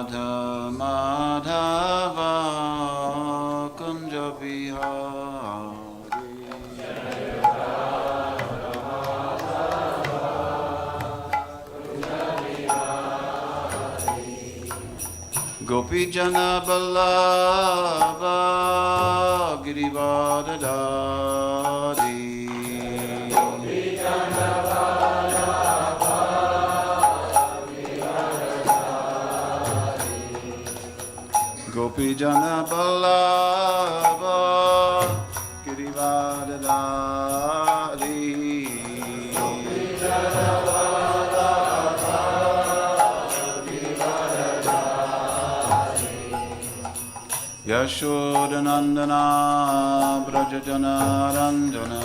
Radha Madhava Kunja Vihari. Gopi Jana Ballabha Girivardhari. Gopi Jana Ballabha Girivardhari. Yashodanandana Brajajana Ranjana.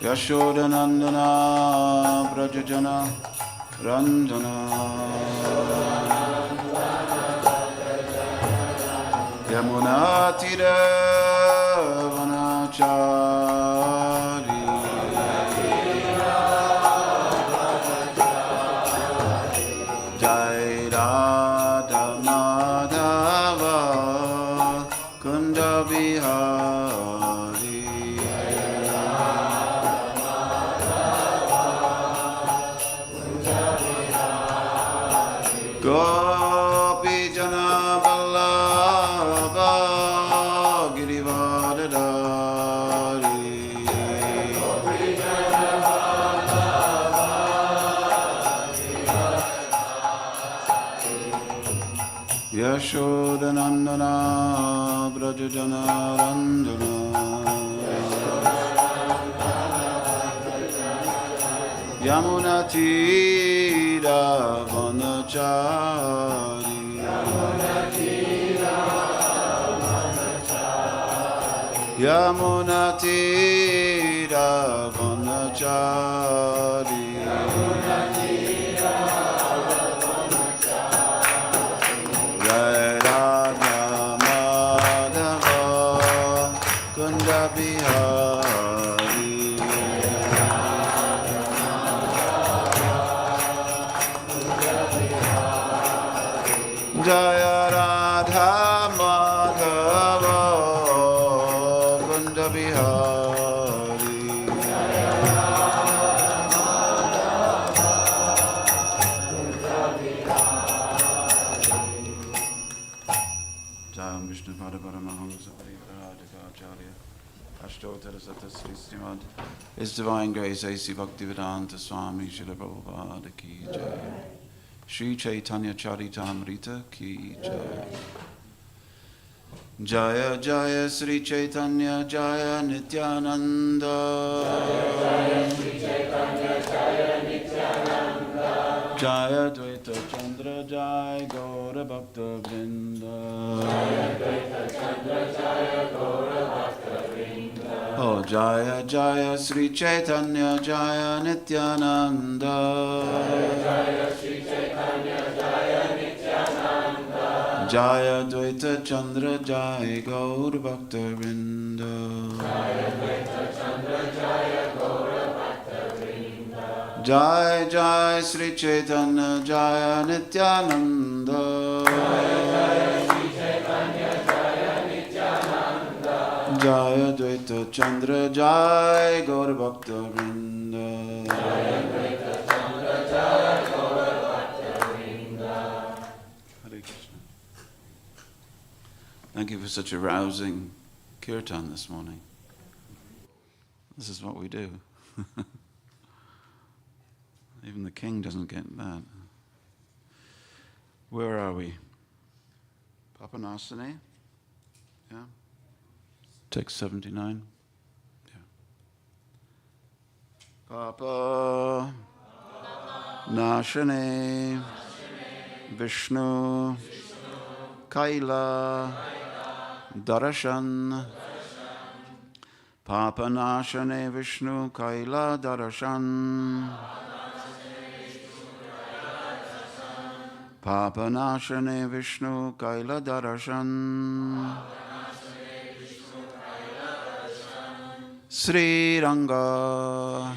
Yashodanandana Brajajana Ranjana. Yamuna Tira Vanachari. Jai Radha Madhava Kunja Vihari. Gopi Jana Vallabha Girivardhari. Yashodanandana Brajajana Ranjana. Yamuna Tira Vanachari. Yamuna Tira Vanachari. Jai Radha Madhava Kunja Vihari. Jaya Radha Madhava Kunja Vihari. Jayam Vishnu Pada Paramahamsa Parivradhakacharya Ashtotara Sata Sri Srimad His Divine Grace A.C. Bhaktivedanta Swami Srila Prabhupada Ki Jai. Shri Chaitanya Charitamrita Ki Jai. Jaya Jaya Sri Chaitanya Jaya Nityananda. Jaya Sri Chaitanya Jaya Nityananda. Jaya Dvaita Chandra Jaya Gaura Bhakta Vrinda. Jaya Dvaita Chandra Jaya Gaura Bhakta Vrinda. Oh Jaya Jaya Sri Chaitanya Jaya Nityananda. Jaya Jaya Sri Chaitanya Jaya Nityananda. Jaya Dvaita Chandra Jaya Gaur Bhakta Vrinda. Jaya Dvaita Chandra Jaya Gaur Bhakta Vrinda. Jaya Jaya Sri Chaitanya Jaya Nityananda. Jaya Jaya Sri Chaitanya Jaya Nityananda. Jaya Dvaita Chandra Jaya Gaur Bhakta Vrinda. Jaya Dvaita Chandra Jaya Gaur Bhakta Vrinda. Hare Krishna. Thank you for such a rousing kirtan this morning. This is what we do. Even the king doesn't get that. Where are we? Papanasane? Yeah? Text 79? Yeah. Papa Nashane Vishnu Kaila Darashan. Papa Nashane Vishnu Kaila Darashan. Papa Nashane Vishnu Kaila Darashan. Sri Ranga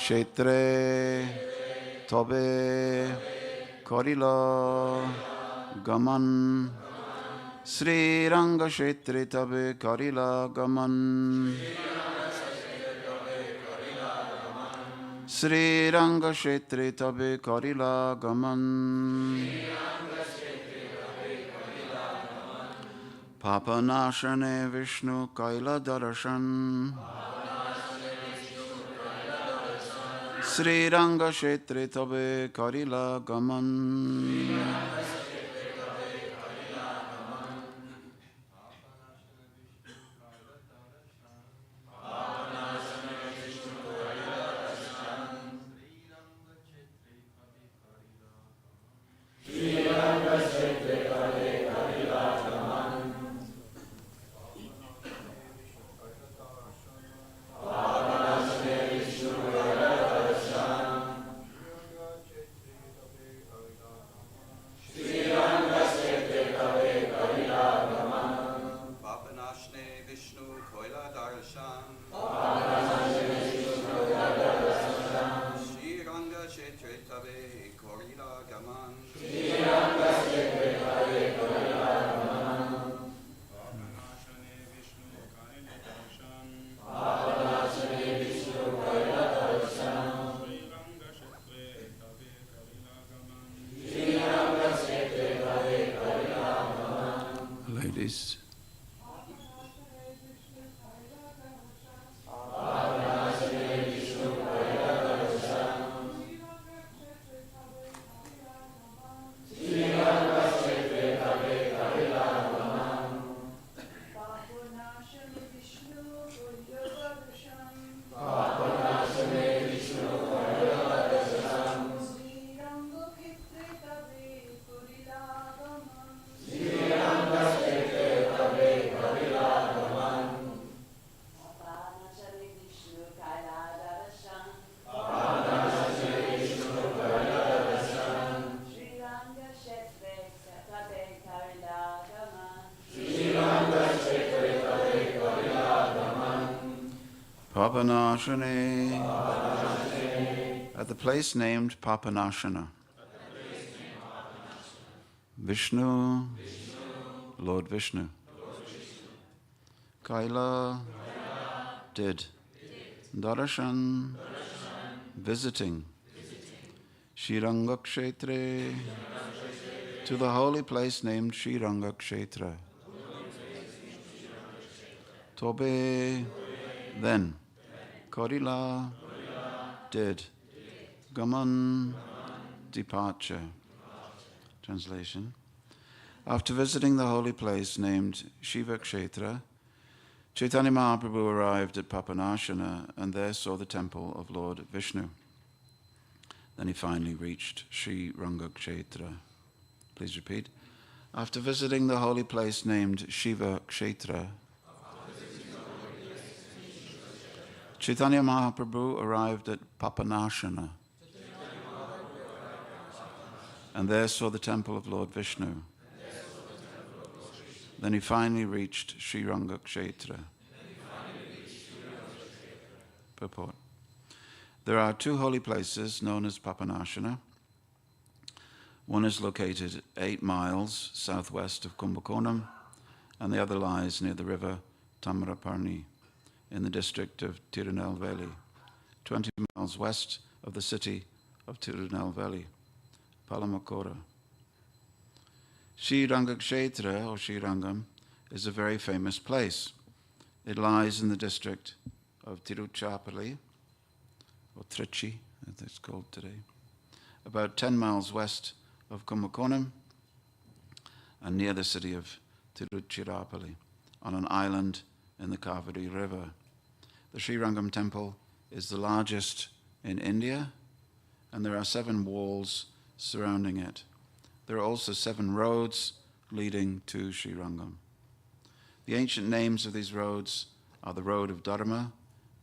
Kshetre Tobe Karila Gaman Sri Ranga Kshetre Tobe Karila Gaman Sri Ranga Kshetre Tobe Karila Gaman Papanashane Vishnu Kaila Darashan Sri Ranga Kshetre Tobe Karila Gaman Ladies. Papanashane, at the place named Papanashana. Vishnu, Lord Vishnu. Kaila, did. Darashan, visiting. Shiranga Kshetre, to the holy place named Shiranga Kshetra. Tobe, then. Korila, did. Gaman, departure. Translation. After visiting the holy place named Shiva Kshetra, Chaitanya Mahaprabhu arrived at Papanashana and there saw the temple of Lord Vishnu. Then he finally reached Sri Ranga Kshetra. Please repeat. After visiting the holy place named Shiva Kshetra, Chaitanya Mahaprabhu arrived at Papanashana and there saw the temple of Lord Vishnu. Then he finally reached Sri Ranga Kshetra. Purport. There are two holy places known as Papanashana. One is located 8 miles southwest of Kumbakonam, and the other lies near the river Tamraparni in the district of Tirunelveli, 20 miles west of the city of Tirunelveli, Palamakora. Sri Ranga Kshetra, or Sri Rangam, is a very famous place. It lies in the district of Tiruchirappalli, or Trichy, as it's called today, about 10 miles west of Kumbakonam and near the city of Tiruchirappalli, on an island in the Kaveri River. The Sri Rangam temple is the largest in India, and there are 7 walls surrounding it. There are also 7 roads leading to Sri Rangam. The ancient names of these roads are the road of Dharma,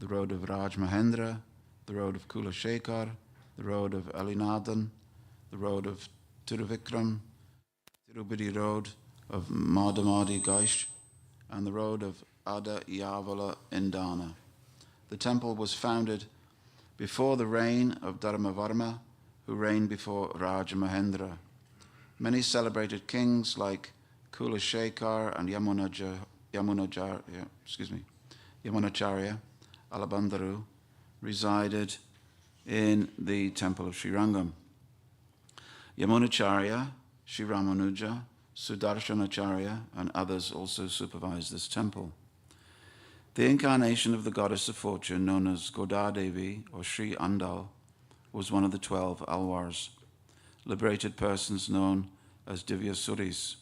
the road of Raj Mahendra, the road of Kulashekar, the road of Alinadan, the road of Tiruvikram, Tirubudi road of Madhamadi Gaish, and the road of Ada Yavala Indana. The temple was founded before the reign of Dharmavarma, who reigned before Raja Mahendra. Many celebrated kings like Kulashekar and Yamunacharya Alabandharu resided in the temple of Srirangam. Yamunacharya, Sri Ramanuja, Sudarshanacharya, and others also supervised this temple. The incarnation of the goddess of fortune, known as Godadevi or Sri Andal, was one of the 12 Alwars, liberated persons known as Divyasuris.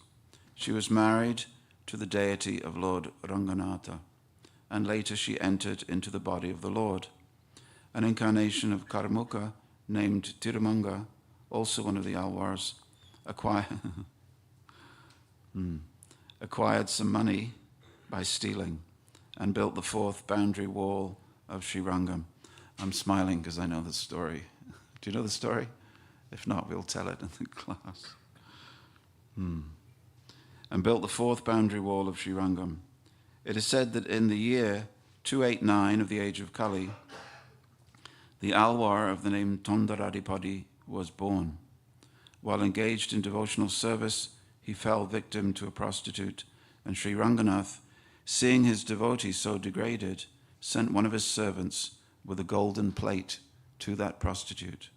She was married to the deity of Lord Ranganatha, and later she entered into the body of the Lord. An incarnation of Karmuka named Tirumanga, also one of the Alwars, acquired some money by stealing and built the 4th boundary wall of Srirangam. I'm smiling because I know the story. Do you know the story? If not, we'll tell it in the class. And built the 4th boundary wall of Srirangam. It is said that in the year 289 of the age of Kali, the Alwar of the name Tondaradipadi was born. While engaged in devotional service, he fell victim to a prostitute, and Sri Ranganath, seeing his devotee so degraded, sent one of his servants with a golden plate to that prostitute.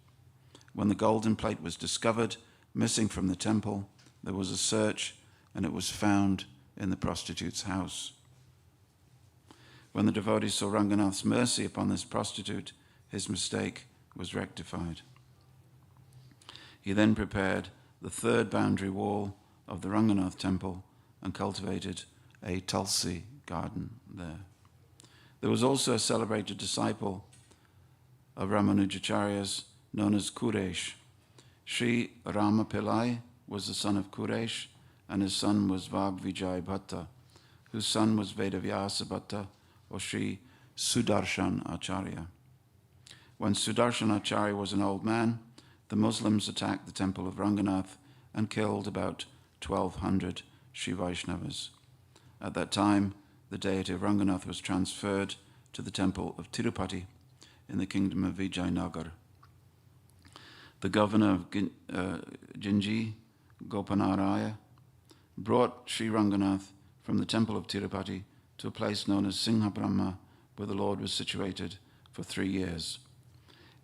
When the golden plate was discovered, missing from the temple, there was a search, and it was found in the prostitute's house. When the devotee saw Ranganath's mercy upon this prostitute, his mistake was rectified. He then prepared the 3rd boundary wall of the Ranganath temple and cultivated a Tulsi garden there. There was also a celebrated disciple of Ramanujacharya's known as Kuresh. Sri Rama Pillai was the son of Kuresh, and his son was Vagvijay Bhatta, whose son was Vedavyasa Bhatta, or Sri Sudarshan Acharya. When Sudarshan Acharya was an old man, the Muslims attacked the temple of Ranganath and killed about 1,200 Sri Vaishnavas. At that time, the deity of Ranganath was transferred to the temple of Tirupati in the kingdom of Vijayanagar. The governor of Ginji, Gopanaraya, brought Sri Ranganath from the temple of Tirupati to a place known as Singha Brahma, where the Lord was situated for 3 years.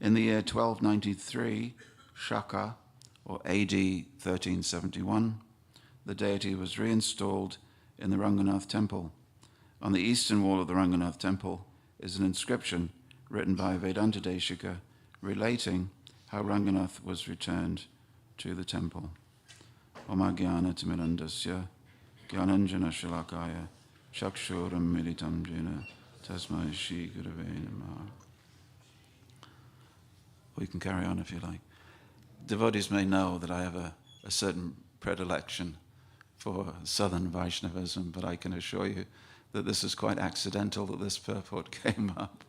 In the year 1293, Shaka, or AD 1371, the deity was reinstalled in the Ranganath temple. On the eastern wall of the Ranganath temple is an inscription written by Vedanta Deshika relating how Ranganath was returned to the temple. Oma Jnana Timirandasya, Jnananjana Shalakaya, Chakshuram Militam Jena, Tasmai Shri Gurave Namaha. We can carry on if you like. Devotees may know that I have a certain predilection for Southern Vaishnavism, but I can assure you that this is quite accidental that this purport came up.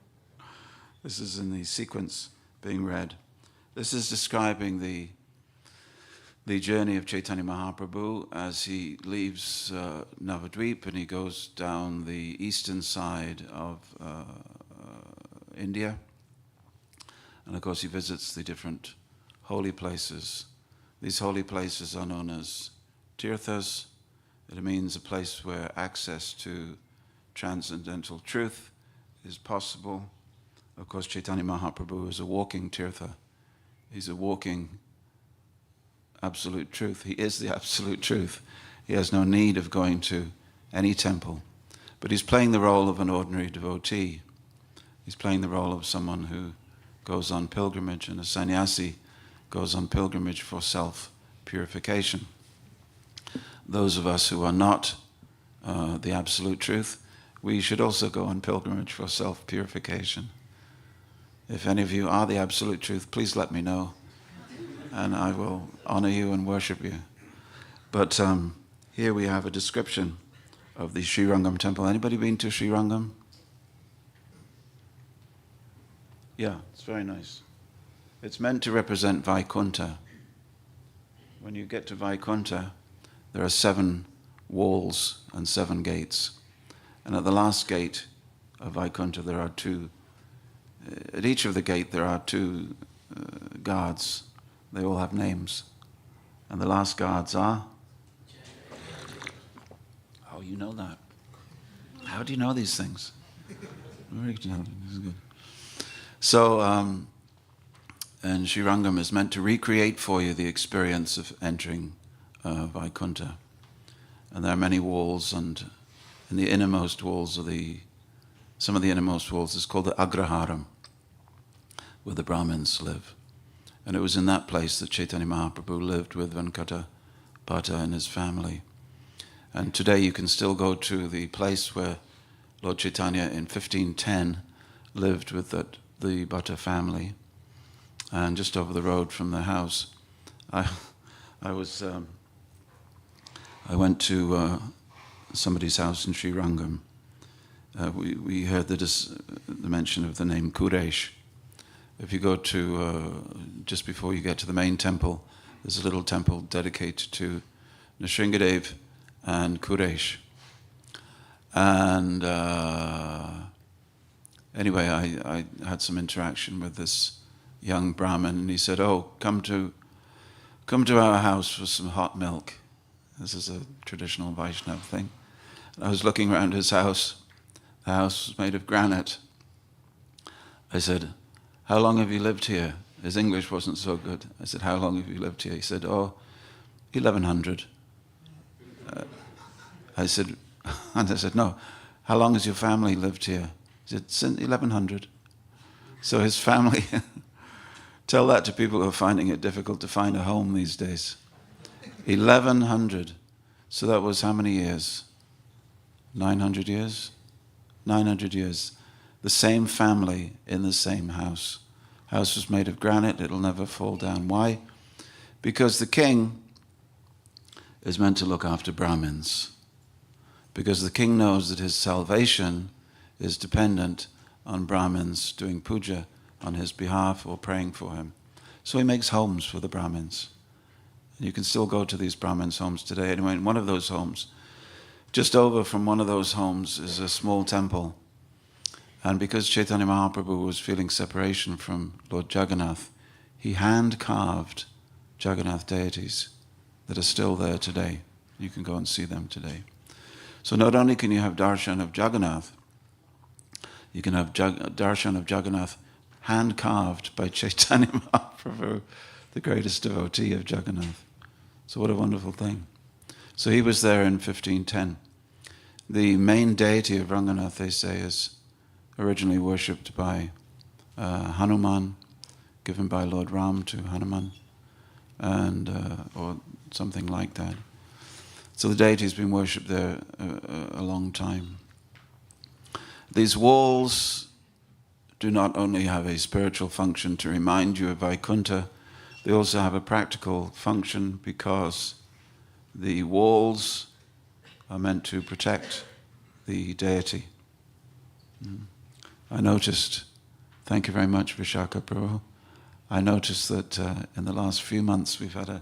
This is in the sequence being read. This is describing the journey of Chaitanya Mahaprabhu as he leaves Navadvip and he goes down the eastern side of India. And of course he visits the different holy places. These holy places are known as tirthas. It means a place where access to transcendental truth is possible. Of course, Chaitanya Mahaprabhu is a walking tirtha. He's a walking absolute truth. He is the absolute truth. He has no need of going to any temple. But he's playing the role of an ordinary devotee. He's playing the role of someone who goes on pilgrimage, and a sannyasi goes on pilgrimage for self-purification. Those of us who are not the absolute truth, we should also go on pilgrimage for self-purification. If any of you are the absolute truth, please let me know, and I will honor you and worship you. But here we have a description of the Srirangam temple. Anybody been to Srirangam? Yeah, it's very nice. It's meant to represent Vaikuntha. When you get to Vaikuntha, there are 7 walls and 7 gates. And at the last gate of Vaikuntha, there are 2 at each of the gate there are two guards. They all have names. And the last guards are? Oh, you know that. How do you know these things? Very good. This is good. So, and Srirangam is meant to recreate for you the experience of entering Vaikuntha. And there are many walls, and in the innermost walls of some of the innermost walls is called the Agraharam, where the Brahmins live. And it was in that place that Chaitanya Mahaprabhu lived with Venkata Bhatta and his family. And today you can still go to the place where Lord Chaitanya in 1510 lived with the Bhatta family. And just over the road from the house, I went to somebody's house in Srirangam. We heard the mention of the name Kuresh. If you go to, just before you get to the main temple, there's a little temple dedicated to Nrsingadev and Kuresh. And anyway, I had some interaction with this young Brahmin, and he said, "Oh, come to our house for some hot milk." This is a traditional Vaishnava thing. And I was looking around his house. The house was made of granite. I said, "How long have you lived here?" His English wasn't so good. I said, "How long have you lived here?" He said, "Oh, 1100. I said, "No. How long has your family lived here?" He said, "Since 1100. So his family, tell that to people who are finding it difficult to find a home these days. 1100. So that was how many years? 900 years? 900 years. The same family in the same house. House was made of granite, it'll never fall down. Why? Because the king is meant to look after Brahmins. Because the king knows that his salvation is dependent on Brahmins doing puja on his behalf or praying for him. So he makes homes for the Brahmins. And you can still go to these Brahmins' homes today. Anyway, in one of those homes, just over from one of those homes is a small temple. And because Chaitanya Mahaprabhu was feeling separation from Lord Jagannath, he hand-carved Jagannath deities that are still there today. You can go and see them today. So not only can you have darshan of Jagannath, you can have darshan of Jagannath hand-carved by Chaitanya Mahaprabhu, the greatest devotee of Jagannath. So what a wonderful thing. So he was there in 1510. The main deity of Ranganath, they say, is originally worshipped by Hanuman, given by Lord Ram to Hanuman, and or something like that. So the deity's been worshipped there a long time. These walls do not only have a spiritual function to remind you of Vaikuntha, they also have a practical function because the walls are meant to protect the deity. I noticed, thank you very much, Vishaka Prabhu, I noticed that in the last few months we've had a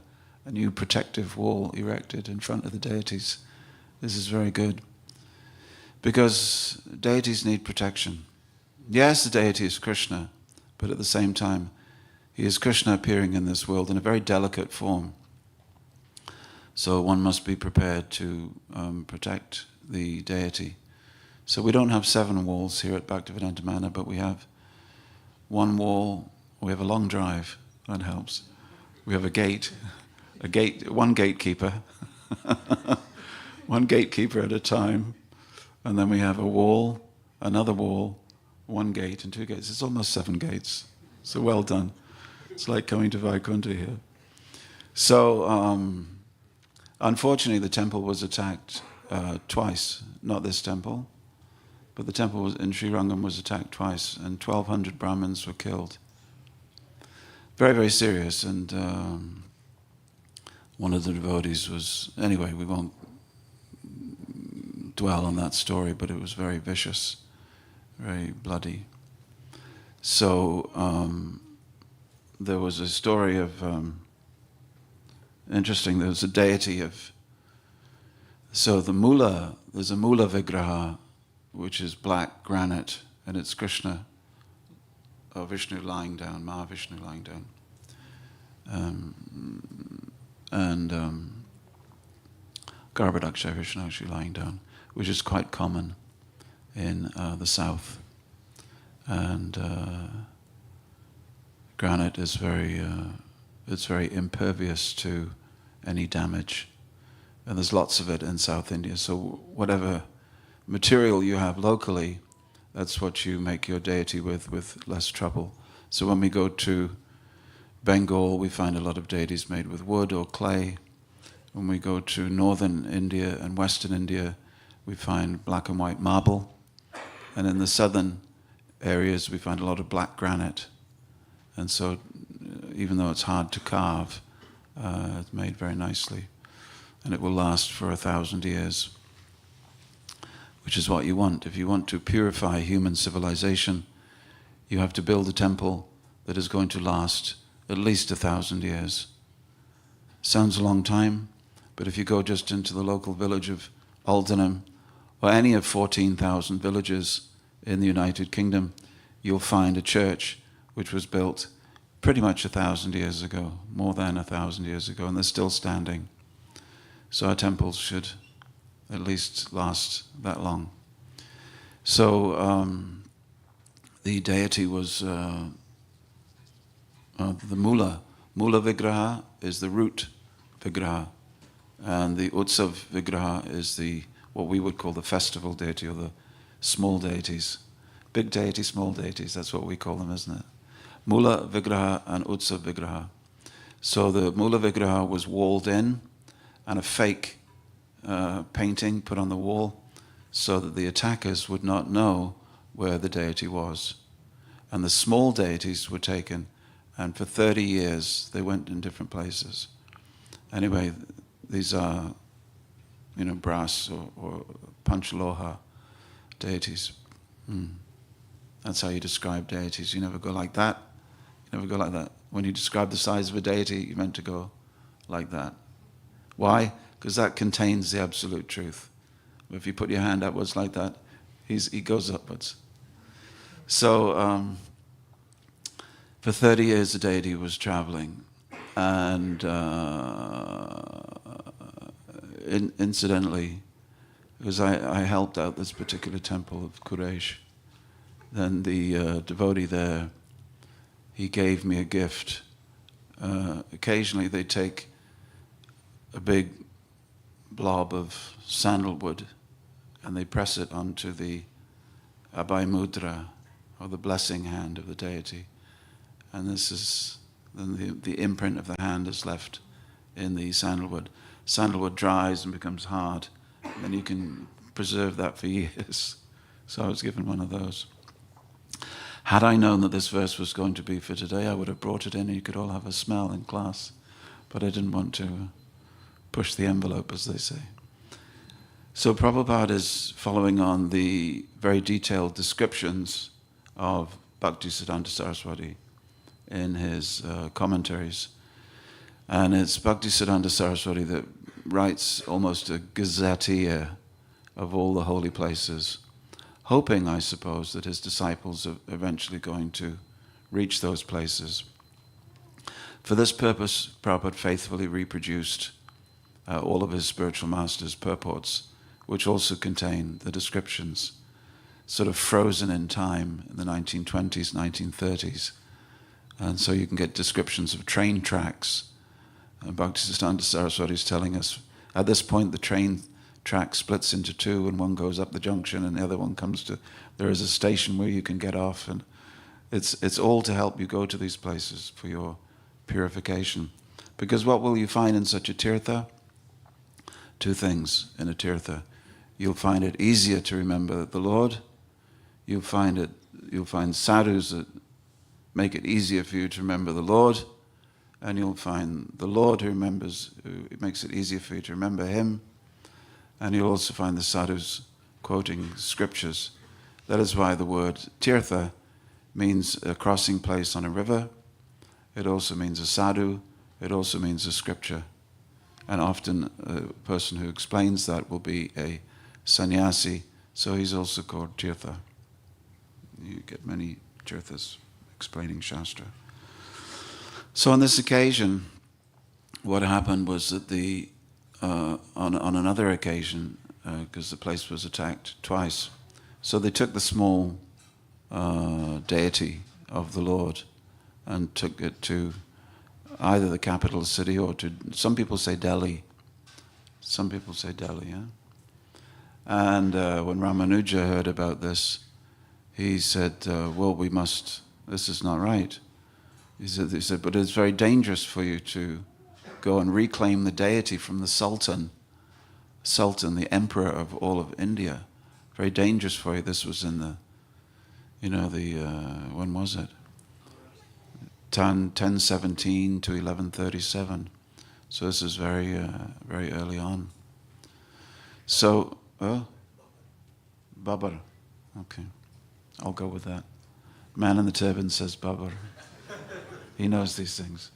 new protective wall erected in front of the deities. This is very good. Because deities need protection. Yes, the deity is Krishna, but at the same time, he is Krishna appearing in this world in a very delicate form. So one must be prepared to protect the deity. So we don't have 7 walls here at Bhaktivedanta Manor, but we have one wall. We have a long drive. That helps. We have a gate, one gatekeeper, one gatekeeper at a time, and then we have a wall, another wall, 1 gate and 2 gates. It's almost 7 gates. So well done. It's like coming to Vaikuntha here. So unfortunately, the temple was attacked twice. Not this temple, but the temple in Srirangam was attacked twice, and 1,200 Brahmins were killed. Very, very serious. And one of the devotees was, anyway, we won't dwell on that story, but it was very vicious, very bloody. So there was a story of, interesting, there was a deity of, so the Mula, there's a Mula Vigraha, which is black granite, and it's Krishna Vishnu lying down, Mahavishnu lying down. And Garbhodaksha Vishnu actually lying down, which is quite common in the south. And granite is it's very impervious to any damage. And there's lots of it in South India. So whatever material you have locally, that's what you make your deity with less trouble. So when we go to Bengal, we find a lot of deities made with wood or clay. When we go to northern India and western India, we find black and white marble. And in the southern areas, we find a lot of black granite. And so even though it's hard to carve, it's made very nicely. And it will last for 1,000 years, which is what you want. If you want to purify human civilization, you have to build a temple that is going to last at least 1,000 years. Sounds a long time, but if you go just into the local village of Aldenham, or any of 14,000 villages in the United Kingdom, you'll find a church which was built pretty much 1,000 years ago, more than 1,000 years ago, and they're still standing. So our temples should at least last that long. So the deity was the Mula. Mula Vigraha is the root Vigraha, and the Utsav Vigraha is what we would call the festival deity, or the small deities. Big deity, small deities, that's what we call them, isn't it? Mula Vigraha and Utsav Vigraha. So the Mula Vigraha was walled in, and a fake painting put on the wall so that the attackers would not know where the deity was. And the small deities were taken, and for 30 years they went in different places. Anyway, these are, brass or panchaloha deities. That's how you describe deities. You never go like that. You never go like that. When you describe the size of a deity, you're meant to go like that. Why? Because that contains the absolute truth. If you put your hand upwards like that, he goes upwards. So for 30 years the deity was traveling, and incidentally, because I helped out this particular temple of Quraysh, then the devotee there, he gave me a gift. Occasionally they take a big blob of sandalwood and they press it onto the Abhay Mudra, or the blessing hand of the deity. And this is, then the imprint of the hand is left in the sandalwood. Sandalwood dries and becomes hard, and then you can preserve that for years. So I was given one of those. Had I known that this verse was going to be for today, I would have brought it in and you could all have a smell in class. But I didn't want to push the envelope, as they say. So Prabhupada is following on the very detailed descriptions of Bhaktisiddhanta Saraswati in his commentaries. And it's Bhaktisiddhanta Saraswati that writes almost a gazetteer of all the holy places, hoping, I suppose, that his disciples are eventually going to reach those places. For this purpose, Prabhupada faithfully reproduced all of his spiritual masters' purports, which also contain the descriptions, sort of frozen in time in the 1920s, 1930s. And so you can get descriptions of train tracks. Bhaktisiddhanta Saraswati is telling us, at this point the train track splits into two, and one goes up the junction and the other one comes to, there is a station where you can get off, and it's all to help you go to these places for your purification. Because what will you find in such a tirtha? Two things in a tirtha. You'll find it easier to remember the Lord. You'll find sadhus that make it easier for you to remember the Lord, and you'll find the Lord who makes it easier for you to remember him, and you'll also find the sadhus quoting scriptures. That is why the word tirtha means a crossing place on a river. It also means a sadhu. It also means a scripture. And often a person who explains that will be a sannyasi, so he's also called tirtha. You get many tirthas explaining Shastra. So on this occasion, what happened was that on another occasion, because the place was attacked twice, so they took the small deity of the Lord and took it to either the capital city or to, some people say Delhi. Some people say Delhi, yeah? And when Ramanuja heard about this, he said, well, we must, this is not right. He said, but it's very dangerous for you to go and reclaim the deity from the Sultan, the emperor of all of India. Very dangerous for you. This was in the, when was it? 1017 to 1137. So this is very, very early on. So, Babar. Okay, I'll go with that. Man in the turban says Babar. He knows these things.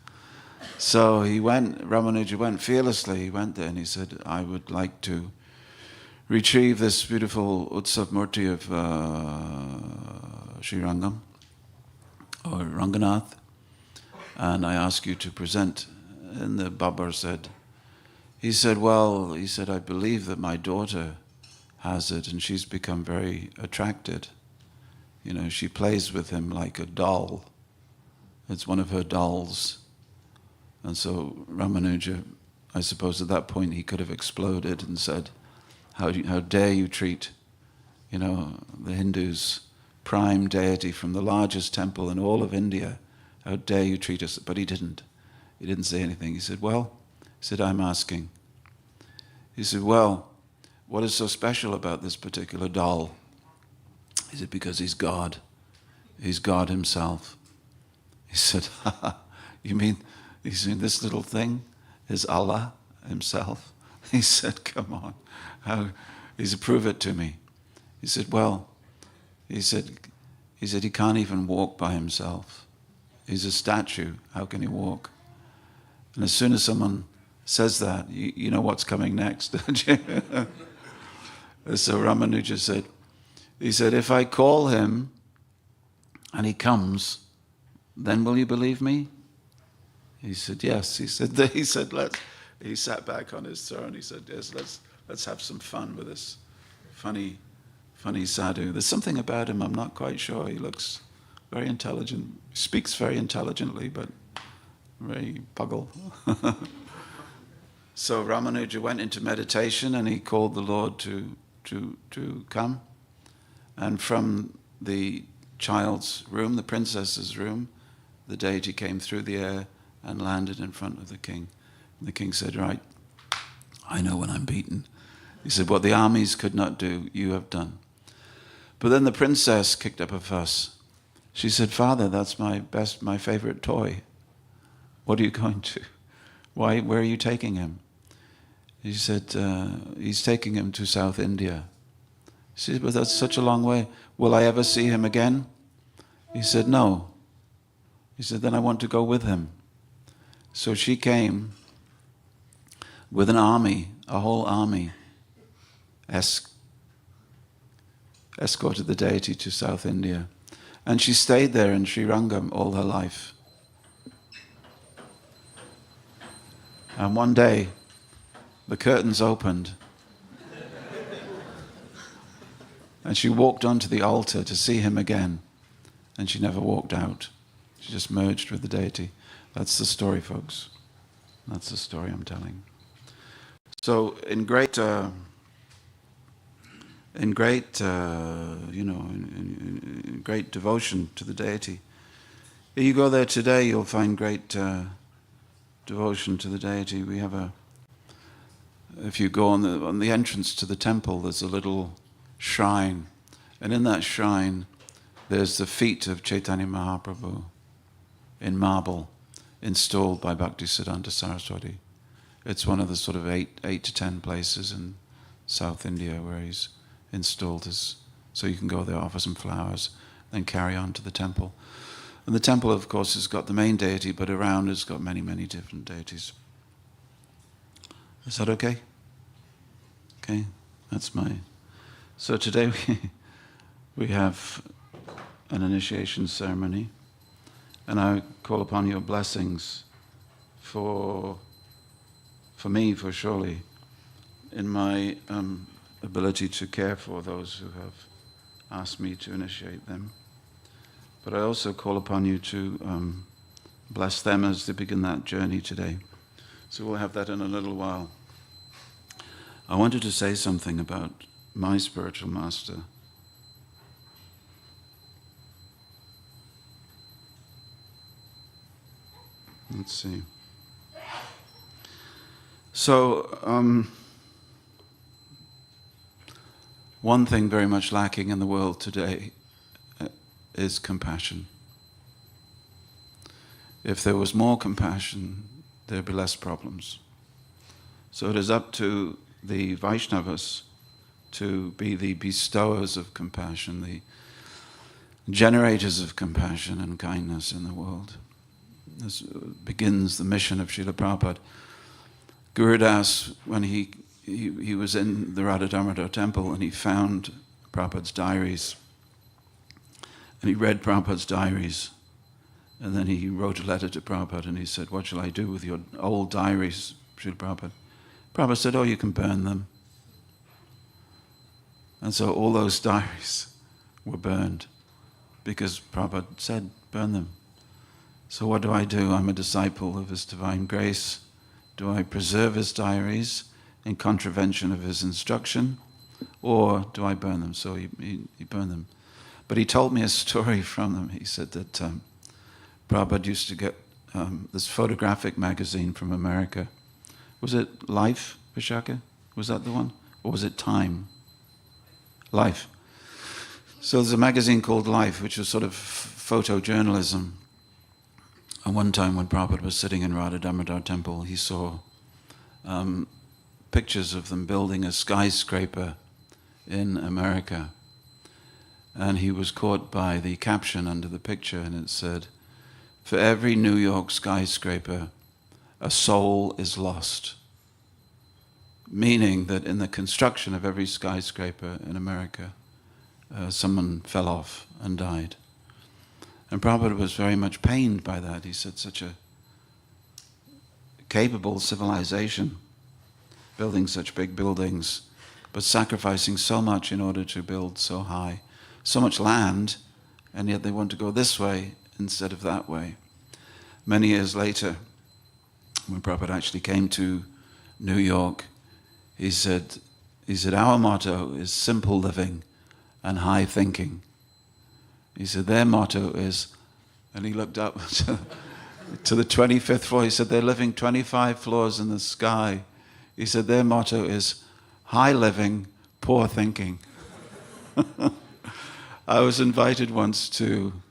So Ramanuja went fearlessly, he went there and he said, I would like to retrieve this beautiful Utsav Murti of Sri Rangam, or Ranganath, and I ask you to present. And the Babar said, I believe that my daughter has it and she's become very attracted. She plays with him like a doll. It's one of her dolls. And so Ramanuja, I suppose at that point he could have exploded and said, how dare you treat, the Hindus' prime deity from the largest temple in all of India, how dare you treat us? But he didn't. He didn't say anything. He said, I'm asking. He said, well, what is so special about this particular doll? He said, because he's God. He's God himself. He said, you mean this little thing is Allah himself? He said, come on. He said, prove it to me. He said, well, he said he can't even walk by himself. He's a statue. How can he walk? And as soon as someone says that, you know what's coming next, don't you? So Ramanuja said, if I call him and he comes, then will you believe me? He said, yes. He sat back on his throne. He said, yes, let's have some fun with this funny sadhu. There's something about him, I'm not quite sure. He looks very intelligent, speaks very intelligently, but very puggle. So Ramanuja went into meditation and he called the Lord to come. And from the child's room, the princess's room, the deity came through the air and landed in front of the king. And the king said, right, I know when I'm beaten. He said, what the armies could not do, you have done. But then the princess kicked up a fuss. She said, Father, that's my favorite toy. What are you going to? Where are you taking him? He said, he's taking him to South India. She said, but that's such a long way. Will I ever see him again? He said, no. He said, then I want to go with him. So she came with an army, a whole army, escorted the deity to South India. And she stayed there in Sri Rangam all her life. And one day, the curtains opened. And she walked onto the altar to see him again. And she never walked out. She just merged with the deity. That's the story, folks. That's the story I'm telling. So in great devotion to the deity. If you go there today, you'll find great devotion to the deity. We have if you go on the entrance to the temple, there's a little shrine, and in that shrine, there's the feet of Chaitanya Mahaprabhu in marble, installed by Bhaktisiddhanta Saraswati. It's one of the sort of 8 to 10 places in South India where he's installed so you can go there, offer some flowers, then carry on to the temple. And the temple, of course, has got the main deity, but around it's got many, many different deities. Is that okay? Okay, that's my... So today we have an initiation ceremony. And I call upon your blessings for me, for surely, in my ability to care for those who have asked me to initiate them. But I also call upon you to bless them as they begin that journey today. So we'll have that in a little while. I wanted to say something about my spiritual master. Let's see. So, one thing very much lacking in the world today is compassion. If there was more compassion, there'd be less problems. So it is up to the Vaishnavas to be the bestowers of compassion, the generators of compassion and kindness in the world. This begins the mission of Srila Prabhupada. Gurudas, when he was in the Radha Damodar temple and he found Prabhupada's diaries, and he read Prabhupada's diaries, and then he wrote a letter to Prabhupada and he said, "What shall I do with your old diaries, Srila Prabhupada?" Prabhupada said, "Oh, you can burn them." And so all those diaries were burned because Prabhupada said, burn them. So what do? I'm a disciple of His Divine Grace. Do I preserve His diaries in contravention of His instruction, or do I burn them? So he burned them. But he told me a story from them. He said that Prabhupada used to get this photographic magazine from America. Was it Life, Vishaka? Was that the one? Or was it Time? Life. So there's a magazine called Life, which was sort of photojournalism. And one time when Prabhupada was sitting in Radha Damodar temple, he saw pictures of them building a skyscraper in America. And he was caught by the caption under the picture, and it said, "For every New York skyscraper, a soul is lost." Meaning that in the construction of every skyscraper in America, someone fell off and died. And Prabhupada was very much pained by that. He said, such a capable civilization, building such big buildings, but sacrificing so much in order to build so high, so much land, and yet they want to go this way instead of that way. Many years later, when Prabhupada actually came to New York, he said, "Our motto is simple living and high thinking." He said, "Their motto is," and he looked up to the 25th floor. He said, "They're living 25 floors in the sky." He said, "Their motto is high living, poor thinking." I was invited once to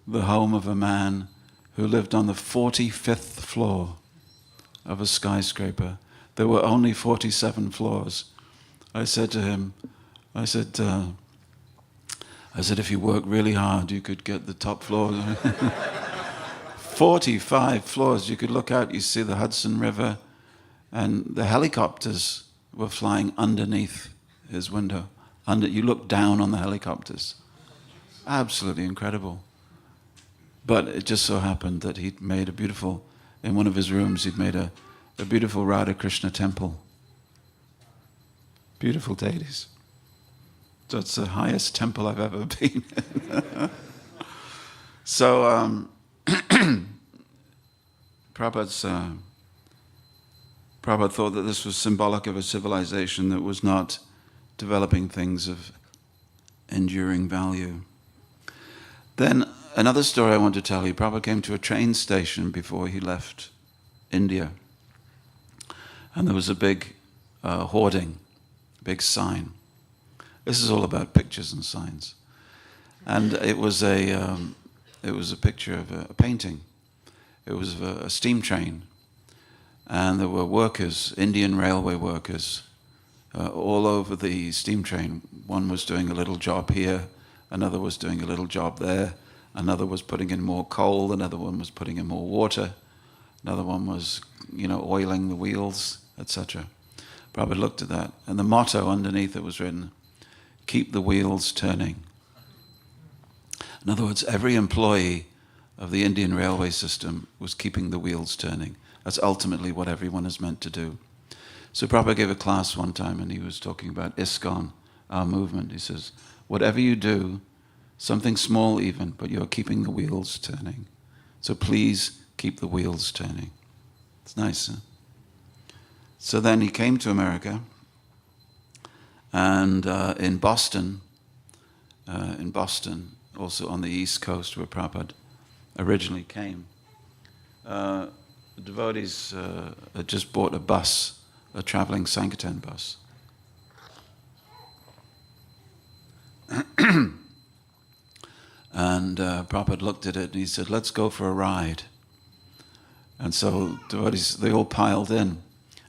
the home of a man who lived on the 45th floor of a skyscraper. There were only 47 floors. I said to him, I said, if you work really hard, you could get the top floor. 45 floors. You could look out, you see the Hudson River, and the helicopters were flying underneath his window. You look down on the helicopters. Absolutely incredible. But it just so happened that he'd made in one of his rooms, he'd made a beautiful Radha Krishna temple. Beautiful deities. So it's the highest temple I've ever been in. So Prabhupada thought that this was symbolic of a civilization that was not developing things of enduring value. Then another story I want to tell you. Prabhupada came to a train station before he left India. And there was a big hoarding, big sign. This is all about pictures and signs. And it was a picture of a painting. It was of a steam train. And there were workers, Indian railway workers, all over the steam train. One was doing a little job here, another was doing a little job there, another was putting in more coal, another one was putting in more water, another one was, oiling the wheels, etc. Prabhupada looked at that, and the motto underneath it was written, "Keep the wheels turning." In other words, every employee of the Indian railway system was keeping the wheels turning. That's ultimately what everyone is meant to do. So Prabhupada gave a class one time and he was talking about ISKCON, our movement. He says, whatever you do, something small even, but you're keeping the wheels turning. So please keep the wheels turning. It's nice, huh? So then he came to America, and in Boston, also on the East Coast where Prabhupada originally came, the devotees had just bought a bus, a traveling Sankirtan bus. And Prabhupada looked at it and he said, let's go for a ride. And so devotees, they all piled in.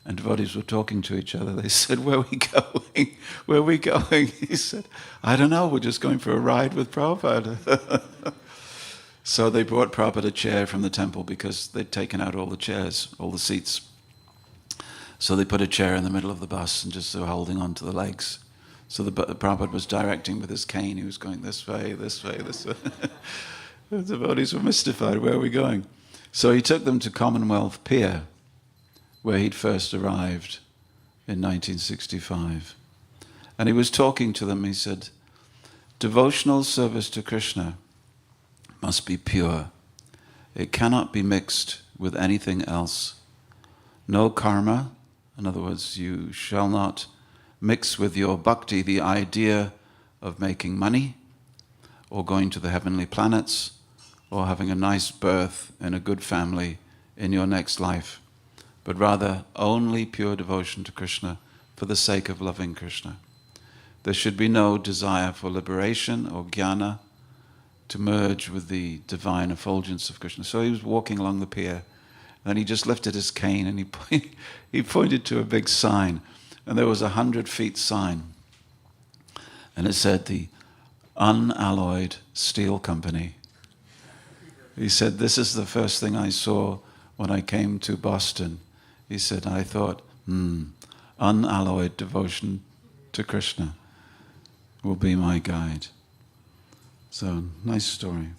And devotees were talking to each other. They said, where are we going? Where are we going? He said, I don't know, we're just going for a ride with Prabhupada. So they brought Prabhupada a chair from the temple because they'd taken out all the chairs, all the seats. So they put a chair in the middle of the bus and just were holding on to the legs. So the Prabhupada was directing with his cane. He was going this way, this way, this way. The devotees were mystified, where are we going? So he took them to Commonwealth Pier, where he'd first arrived in 1965. And he was talking to them, he said, devotional service to Krishna must be pure. It cannot be mixed with anything else. No karma, in other words, you shall not mix with your bhakti the idea of making money, or going to the heavenly planets, or having a nice birth in a good family in your next life, but rather only pure devotion to Krishna for the sake of loving Krishna. There should be no desire for liberation or jnana to merge with the divine effulgence of Krishna. So he was walking along the pier, and he just lifted his cane and he pointed to a big sign, and there was a 100-feet sign, and it said the Unalloyed Steel Company. He said, this is the first thing I saw when I came to Boston. He said, I thought, unalloyed devotion to Krishna will be my guide. So, nice story.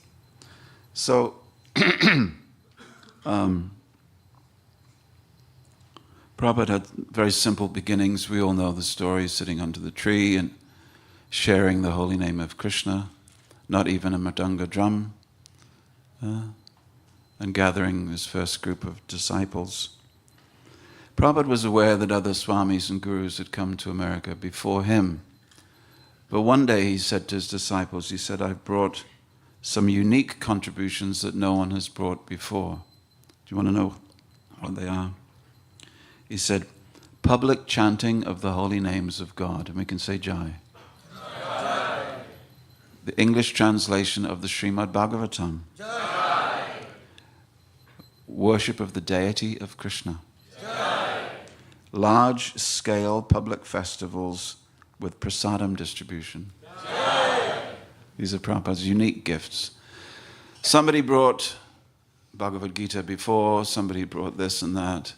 So, Prabhupada had very simple beginnings. We all know the story, sitting under the tree and sharing the holy name of Krishna, not even a mridanga drum, and gathering his first group of disciples. Prabhupada was aware that other swamis and gurus had come to America before him. But one day he said to his disciples, he said, I've brought some unique contributions that no one has brought before. Do you want to know what they are? He said, public chanting of the holy names of God. And we can say Jai. Jai. The English translation of the Srimad Bhagavatam. Jai. Worship of the deity of Krishna. Jai. Large-scale public festivals with prasadam distribution. Jai. These are Prabhupada's unique gifts. Somebody brought Bhagavad Gita before, somebody brought this and that,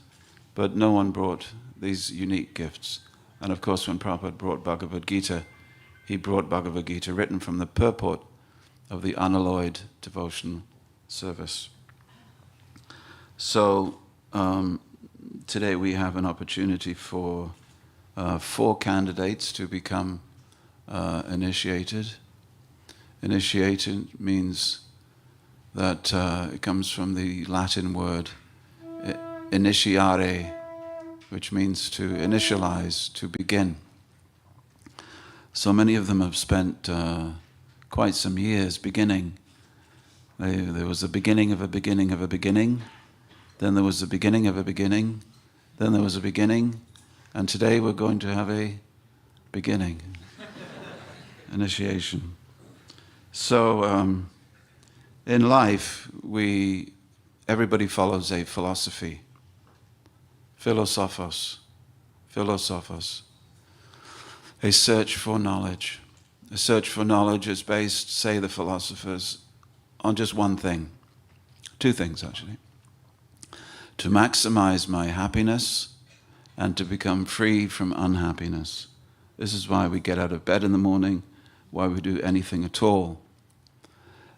but no one brought these unique gifts. And of course, when Prabhupada brought Bhagavad Gita, he brought Bhagavad Gita written from the purport of the unalloyed devotional service. So today we have an opportunity for 4 candidates to become initiated. Initiated means that it comes from the Latin word initiare, which means to initialize, to begin. So many of them have spent quite some years beginning. There was a beginning of a beginning of a beginning, then there was a beginning of a beginning, then there was a beginning, and today we're going to have a beginning, initiation. So in life, everybody follows a philosophy. Philosophos, a search for knowledge. A search for knowledge is based, say the philosophers, on just one thing. 2 things, actually. To maximize my happiness and to become free from unhappiness. This is why we get out of bed in the morning, why we do anything at all.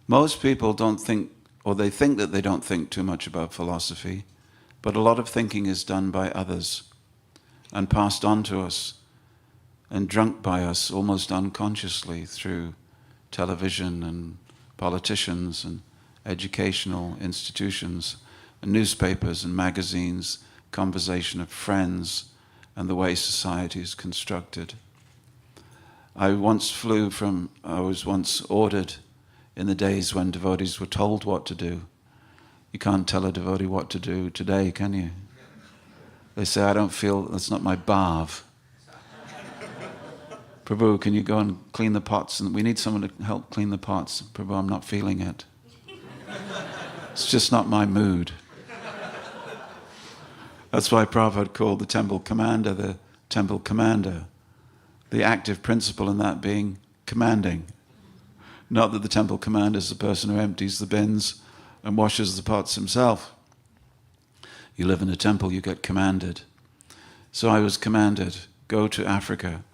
Most people don't think or they think that they don't think too much about philosophy, but a lot of thinking is done by others and passed on to us and drunk by us almost unconsciously through television and politicians and educational institutions and newspapers and magazines, conversation of friends, and the way society is constructed. I was once ordered in the days when devotees were told what to do. You can't tell a devotee what to do today, can you? They say, I don't feel, that's not my bhav. Prabhu, can you go and clean the pots? And we need someone to help clean the pots. Prabhu, I'm not feeling it. It's just not my mood. That's why Prabhupada called the temple commander the temple commander. The active principle in that being commanding. Not that the temple commander is the person who empties the bins and washes the pots himself. You live in a temple, you get commanded. So I was commanded, go to Africa.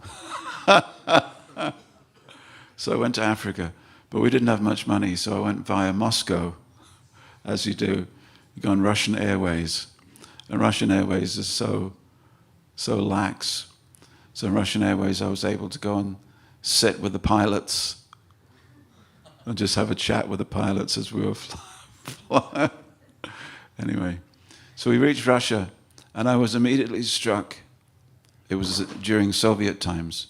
So I went to Africa, but we didn't have much money, so I went via Moscow, as you do. You go on Russian Airways, and Russian Airways is so lax. So in Russian Airways, I was able to go and sit with the pilots and just have a chat with the pilots as we were flying. Anyway, so we reached Russia, and I was immediately struck. It was during Soviet times,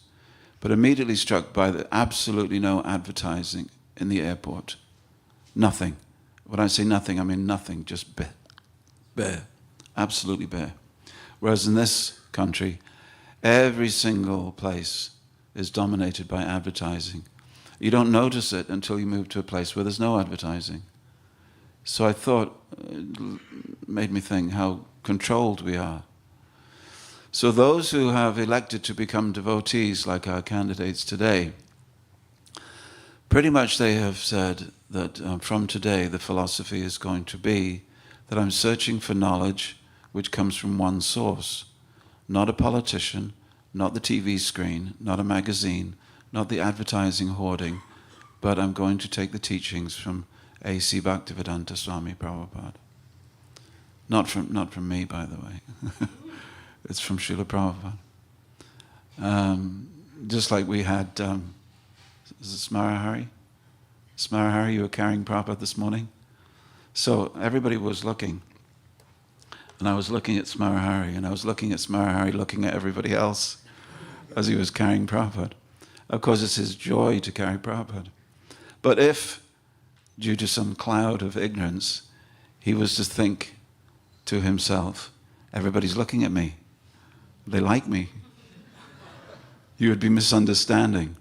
but immediately struck by the absolutely no advertising in the airport. Nothing. When I say nothing, I mean nothing, just bare. Absolutely bare. Whereas in this country, every single place is dominated by advertising. You don't notice it until you move to a place where there's no advertising. So I thought, it made me think how controlled we are. So those who have elected to become devotees, like our candidates today, pretty much they have said that from today the philosophy is going to be that I'm searching for knowledge which comes from one source. Not a politician, not the TV screen, not a magazine, not the advertising hoarding, but I'm going to take the teachings from A.C. Bhaktivedanta Swami Prabhupada. Not from me, by the way. It's from Srila Prabhupada. Just like we had, is it Smarahari? Smarahari, you were carrying Prabhupada this morning? So everybody was looking. And I was looking at Smarahari, and I was looking at Smarahari, looking at everybody else as he was carrying Prabhupada. Of course, it's his joy to carry Prabhupada. But if, due to some cloud of ignorance, he was to think to himself, everybody's looking at me, they like me, you would be misunderstanding.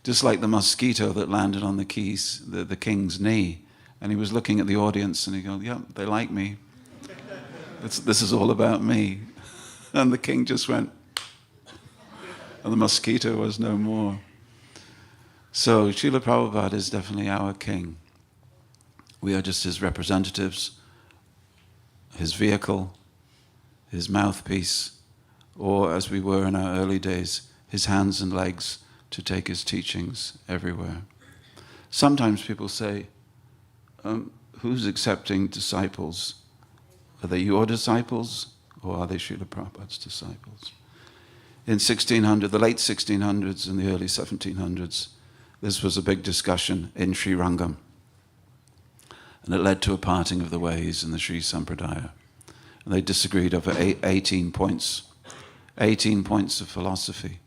Just like the mosquito that landed on the king's knee, and he was looking at the audience, and he goes, yeah, they like me. This is all about me. And the king just went, and the mosquito was no more. So Srila Prabhupada is definitely our king. We are just his representatives, his vehicle, his mouthpiece, or as we were in our early days, his hands and legs to take his teachings everywhere. Sometimes people say, who's accepting disciples? Are they your disciples, or are they Srila Prabhupada's disciples? In the late 1600s and the early 1700s, this was a big discussion in Sri Rangam. And it led to a parting of the ways in the Sri Sampradaya. And they disagreed over 18 points. 18 points of philosophy.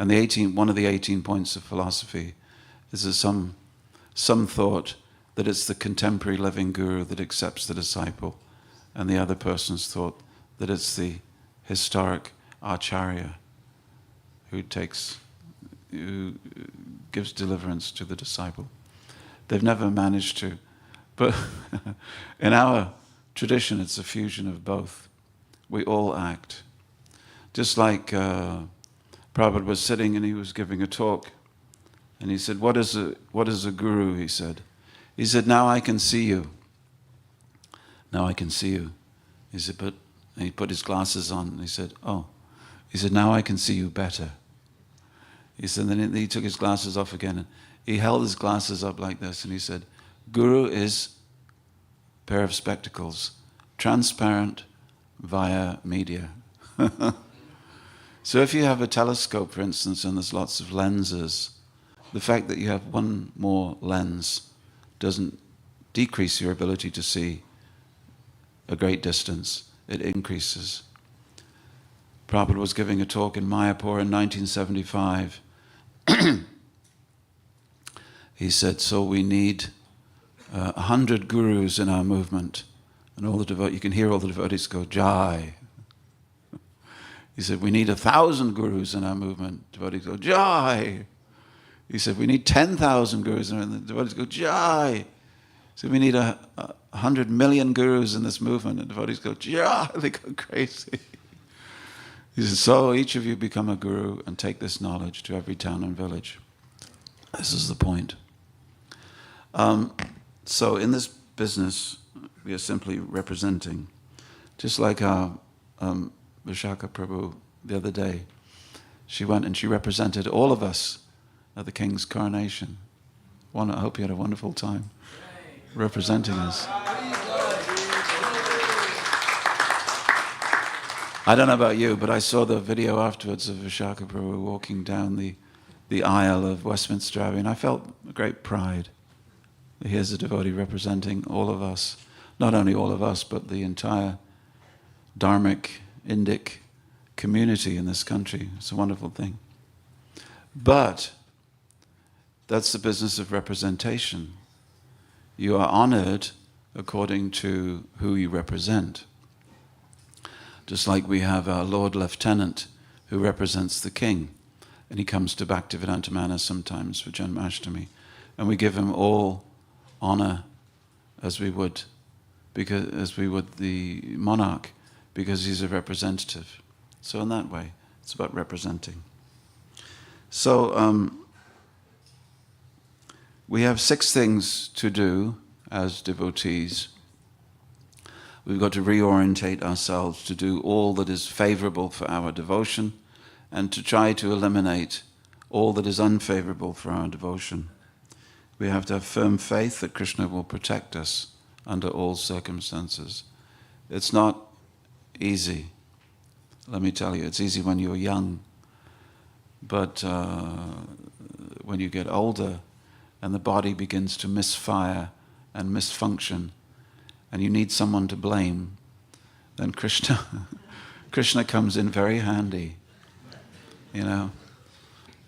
And one of the 18 points of philosophy is that some thought that it's the contemporary living guru that accepts the disciple, and the other persons thought that it's the historic acharya who gives deliverance to the disciple. They've never managed to, but in our tradition it's a fusion of both. We all act. Just like Prabhupada was sitting and he was giving a talk, and he said, what is a guru, he said. He said, now I can see you. Now I can see you. He said, and he put his glasses on, and he said, oh. He said, now I can see you better. He said, then he took his glasses off again, and he held his glasses up like this, and he said, Guru is pair of spectacles, transparent via media. So if you have a telescope, for instance, and there's lots of lenses, the fact that you have one more lens doesn't decrease your ability to see a great distance. It increases. Prabhupada was giving a talk in Mayapur in 1975. He said, so we need 100 gurus in our movement. And all the devotees, you can hear all the devotees go, Jai. He said, we need 1,000 gurus in our movement. Devotees go, Jai. He said, we need 10,000 gurus. And the devotees go, Jai. He said, we need 100 million gurus in this movement. And devotees go, Jai. They go crazy. He said, so each of you become a guru and take this knowledge to every town and village. This is the point. So in this business, we are simply representing. Just like our Vishaka Prabhu the other day, she went and she represented all of us at the King's coronation. I hope you had a wonderful time representing us. I don't know about you, but I saw the video afterwards of Vishaka Prabhu walking down the aisle of Westminster Abbey, and I felt great pride. Here's a devotee representing all of us. Not only all of us, but the entire Dharmic, Indic community in this country. It's a wonderful thing. But that's the business of representation. You are honored according to who you represent. Just like we have our Lord Lieutenant who represents the king, and he comes to Bhaktivedanta Manor sometimes for Janmashtami, and we give him all honor as we would the monarch, because he's a representative. So in that way, it's about representing. So we have 6 things to do as devotees. We've got to reorientate ourselves to do all that is favorable for our devotion and to try to eliminate all that is unfavorable for our devotion. We have to have firm faith that Krishna will protect us under all circumstances. It's not easy. Let me tell you, it's easy when you're young. But when you get older and the body begins to misfire and misfunction, and you need someone to blame, then Krishna comes in very handy. You know,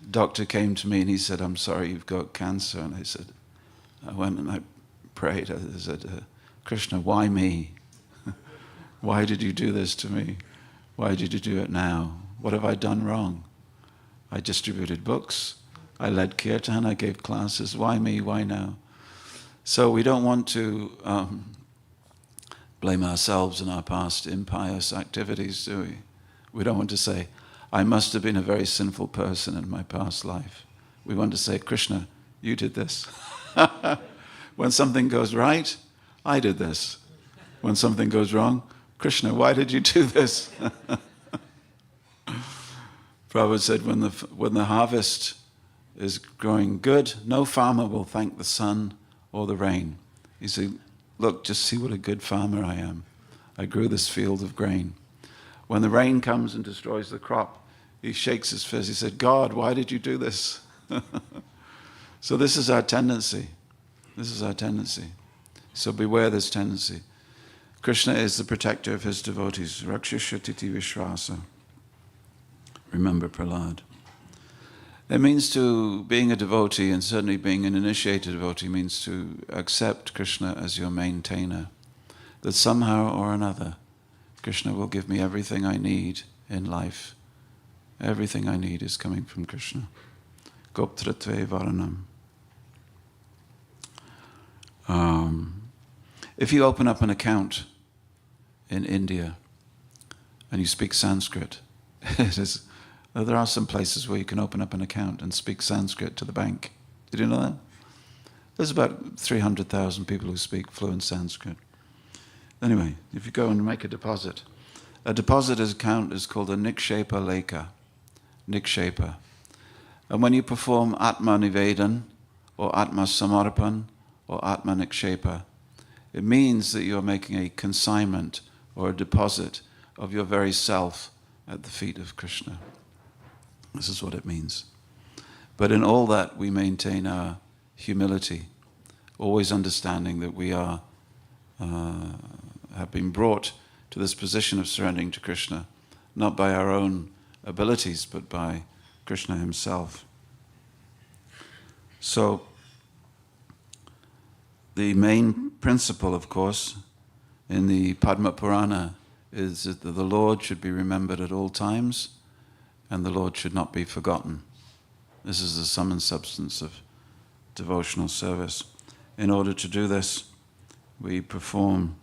doctor came to me and he said, I'm sorry, you've got cancer. And I went and I prayed. I said, Krishna, why me? Why did you do this to me? Why did you do it now? What have I done wrong? I distributed books. I led kirtan. I gave classes. Why me? Why now? So we don't want to blame ourselves in our past impious activities, do we? We don't want to say, I must have been a very sinful person in my past life. We want to say, Krishna, you did this. When something goes right, I did this. When something goes wrong, Krishna, why did you do this? Prabhupada said, when the harvest is growing good, no farmer will thank the sun or the rain. He said, look, just see what a good farmer I am. I grew this field of grain. When the rain comes and destroys the crop, he shakes his fist. He said, God, why did you do this? So this is our tendency. This is our tendency. So beware this tendency. Krishna is the protector of his devotees. Rakshashatiti Vishwasa. Remember Prahlad. It means being a devotee, and certainly being an initiated devotee, means to accept Krishna as your maintainer. That somehow or another, Krishna will give me everything I need in life. Everything I need is coming from Krishna. Goptratve Varanam. If you open up an account in India and you speak Sanskrit, there are some places where you can open up an account and speak Sanskrit to the bank. Did you know that? There's about 300,000 people who speak fluent Sanskrit. Anyway, if you go and make a deposit account is called a Nikshepa Lekha. Nikshepa. And when you perform Atma Nivedan or Atma Samarpan or Atma Nikshepa, It means that you're making a consignment or a deposit of your very self at the feet of Krishna. This is what it means. But in all that, we maintain our humility, always understanding that we are have been brought to this position of surrendering to Krishna, not by our own abilities, but by Krishna himself. So, the main principle, of course, in the Padma Purana is that the Lord should be remembered at all times, and the Lord should not be forgotten. This is the sum and substance of devotional service. In order to do this, we perform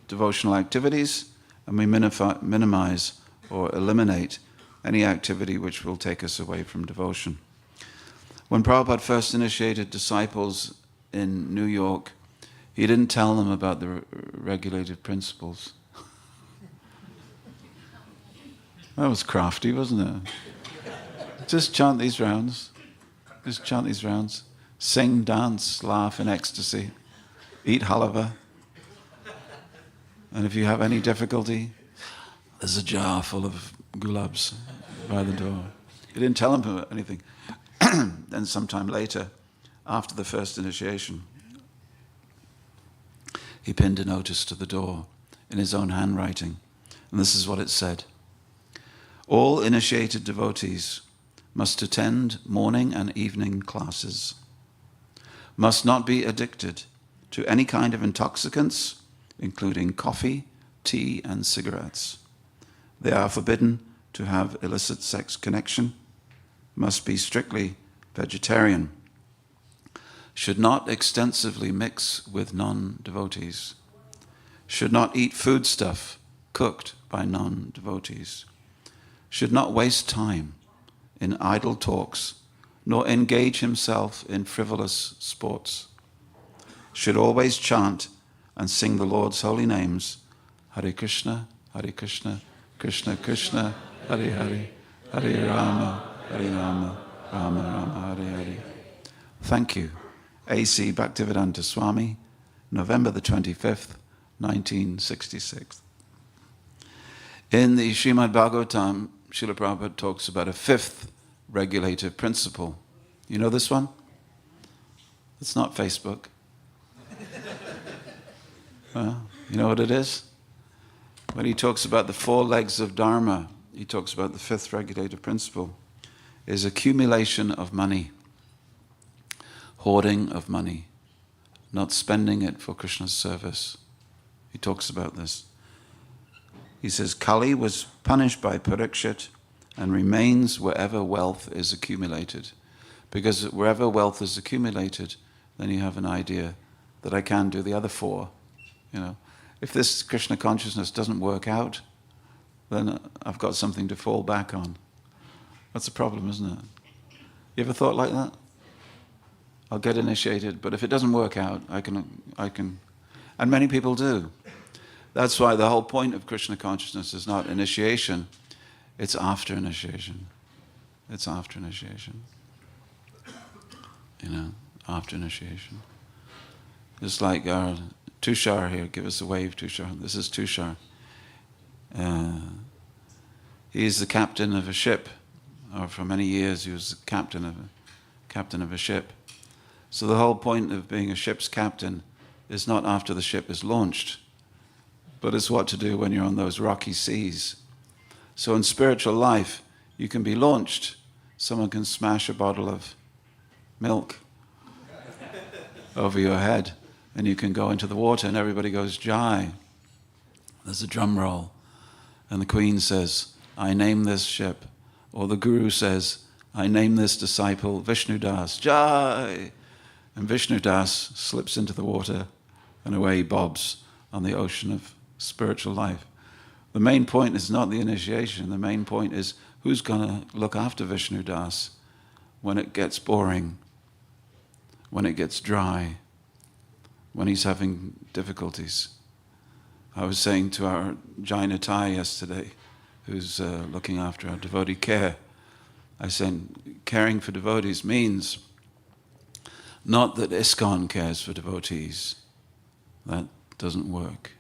devotional activities, and we minimize or eliminate any activity which will take us away from devotion. When Prabhupada first initiated disciples in New York, he didn't tell them about the regulated principles. That was crafty, wasn't it? Just chant these rounds. Just chant these rounds. Sing, dance, laugh in ecstasy. Eat halava. And if you have any difficulty, there's a jar full of gulabs by the door. He didn't tell them anything. Then sometime later, after the first initiation, he pinned a notice to the door in his own handwriting. And this is what it said. All initiated devotees must attend morning and evening classes, must not be addicted to any kind of intoxicants, including coffee, tea, and cigarettes. They are forbidden to have illicit sex connection, must be strictly vegetarian, should not extensively mix with non-devotees, should not eat foodstuff cooked by non-devotees, should not waste time in idle talks, nor engage himself in frivolous sports, should always chant and sing the Lord's holy names, Hare Krishna, Krishna Krishna, Hare Hare, Hare Rama, Rama Rama, Hare Hare. Thank you. A.C. Bhaktivedanta Swami, November the 25th, 1966. In the Srimad Bhagavatam, Srila Prabhupada talks about a fifth regulative principle. You know this one? It's not Facebook. You know what it is? When he talks about the four legs of Dharma, he talks about the fifth regulative principle, is accumulation of money, hoarding of money, not spending it for Krishna's service. He talks about this. He says, Kali was punished by Parikshit and remains wherever wealth is accumulated. Because wherever wealth is accumulated, then you have an idea that I can do the other four. You know, if this Krishna consciousness doesn't work out, then I've got something to fall back on. That's a problem, isn't it? You ever thought like that? I'll get initiated, but if it doesn't work out, I can, and many people do. That's why the whole point of Krishna consciousness is not initiation, it's after initiation. It's after initiation. You know, after initiation. Just like our Tushar here, give us a wave, Tushar. This is Tushar. He's the captain of a ship, or for many years he was the captain of a ship. So the whole point of being a ship's captain is not after the ship is launched, but it's what to do when you're on those rocky seas. So in spiritual life, you can be launched. Someone can smash a bottle of milk over your head, and you can go into the water, and everybody goes, Jai. There's a drum roll, and the Queen says, I name this ship. Or the Guru says, I name this disciple Vishnu Das, Jai. And Vishnu Das slips into the water, and away he bobs on the ocean of spiritual life. The main point is not the initiation. The main point is who's going to look after Vishnu Das when it gets boring, when it gets dry, when he's having difficulties. I was saying to our Jaina Thai yesterday, who's looking after our devotee care, I said, caring for devotees means not that ISKCON cares for devotees. That doesn't work.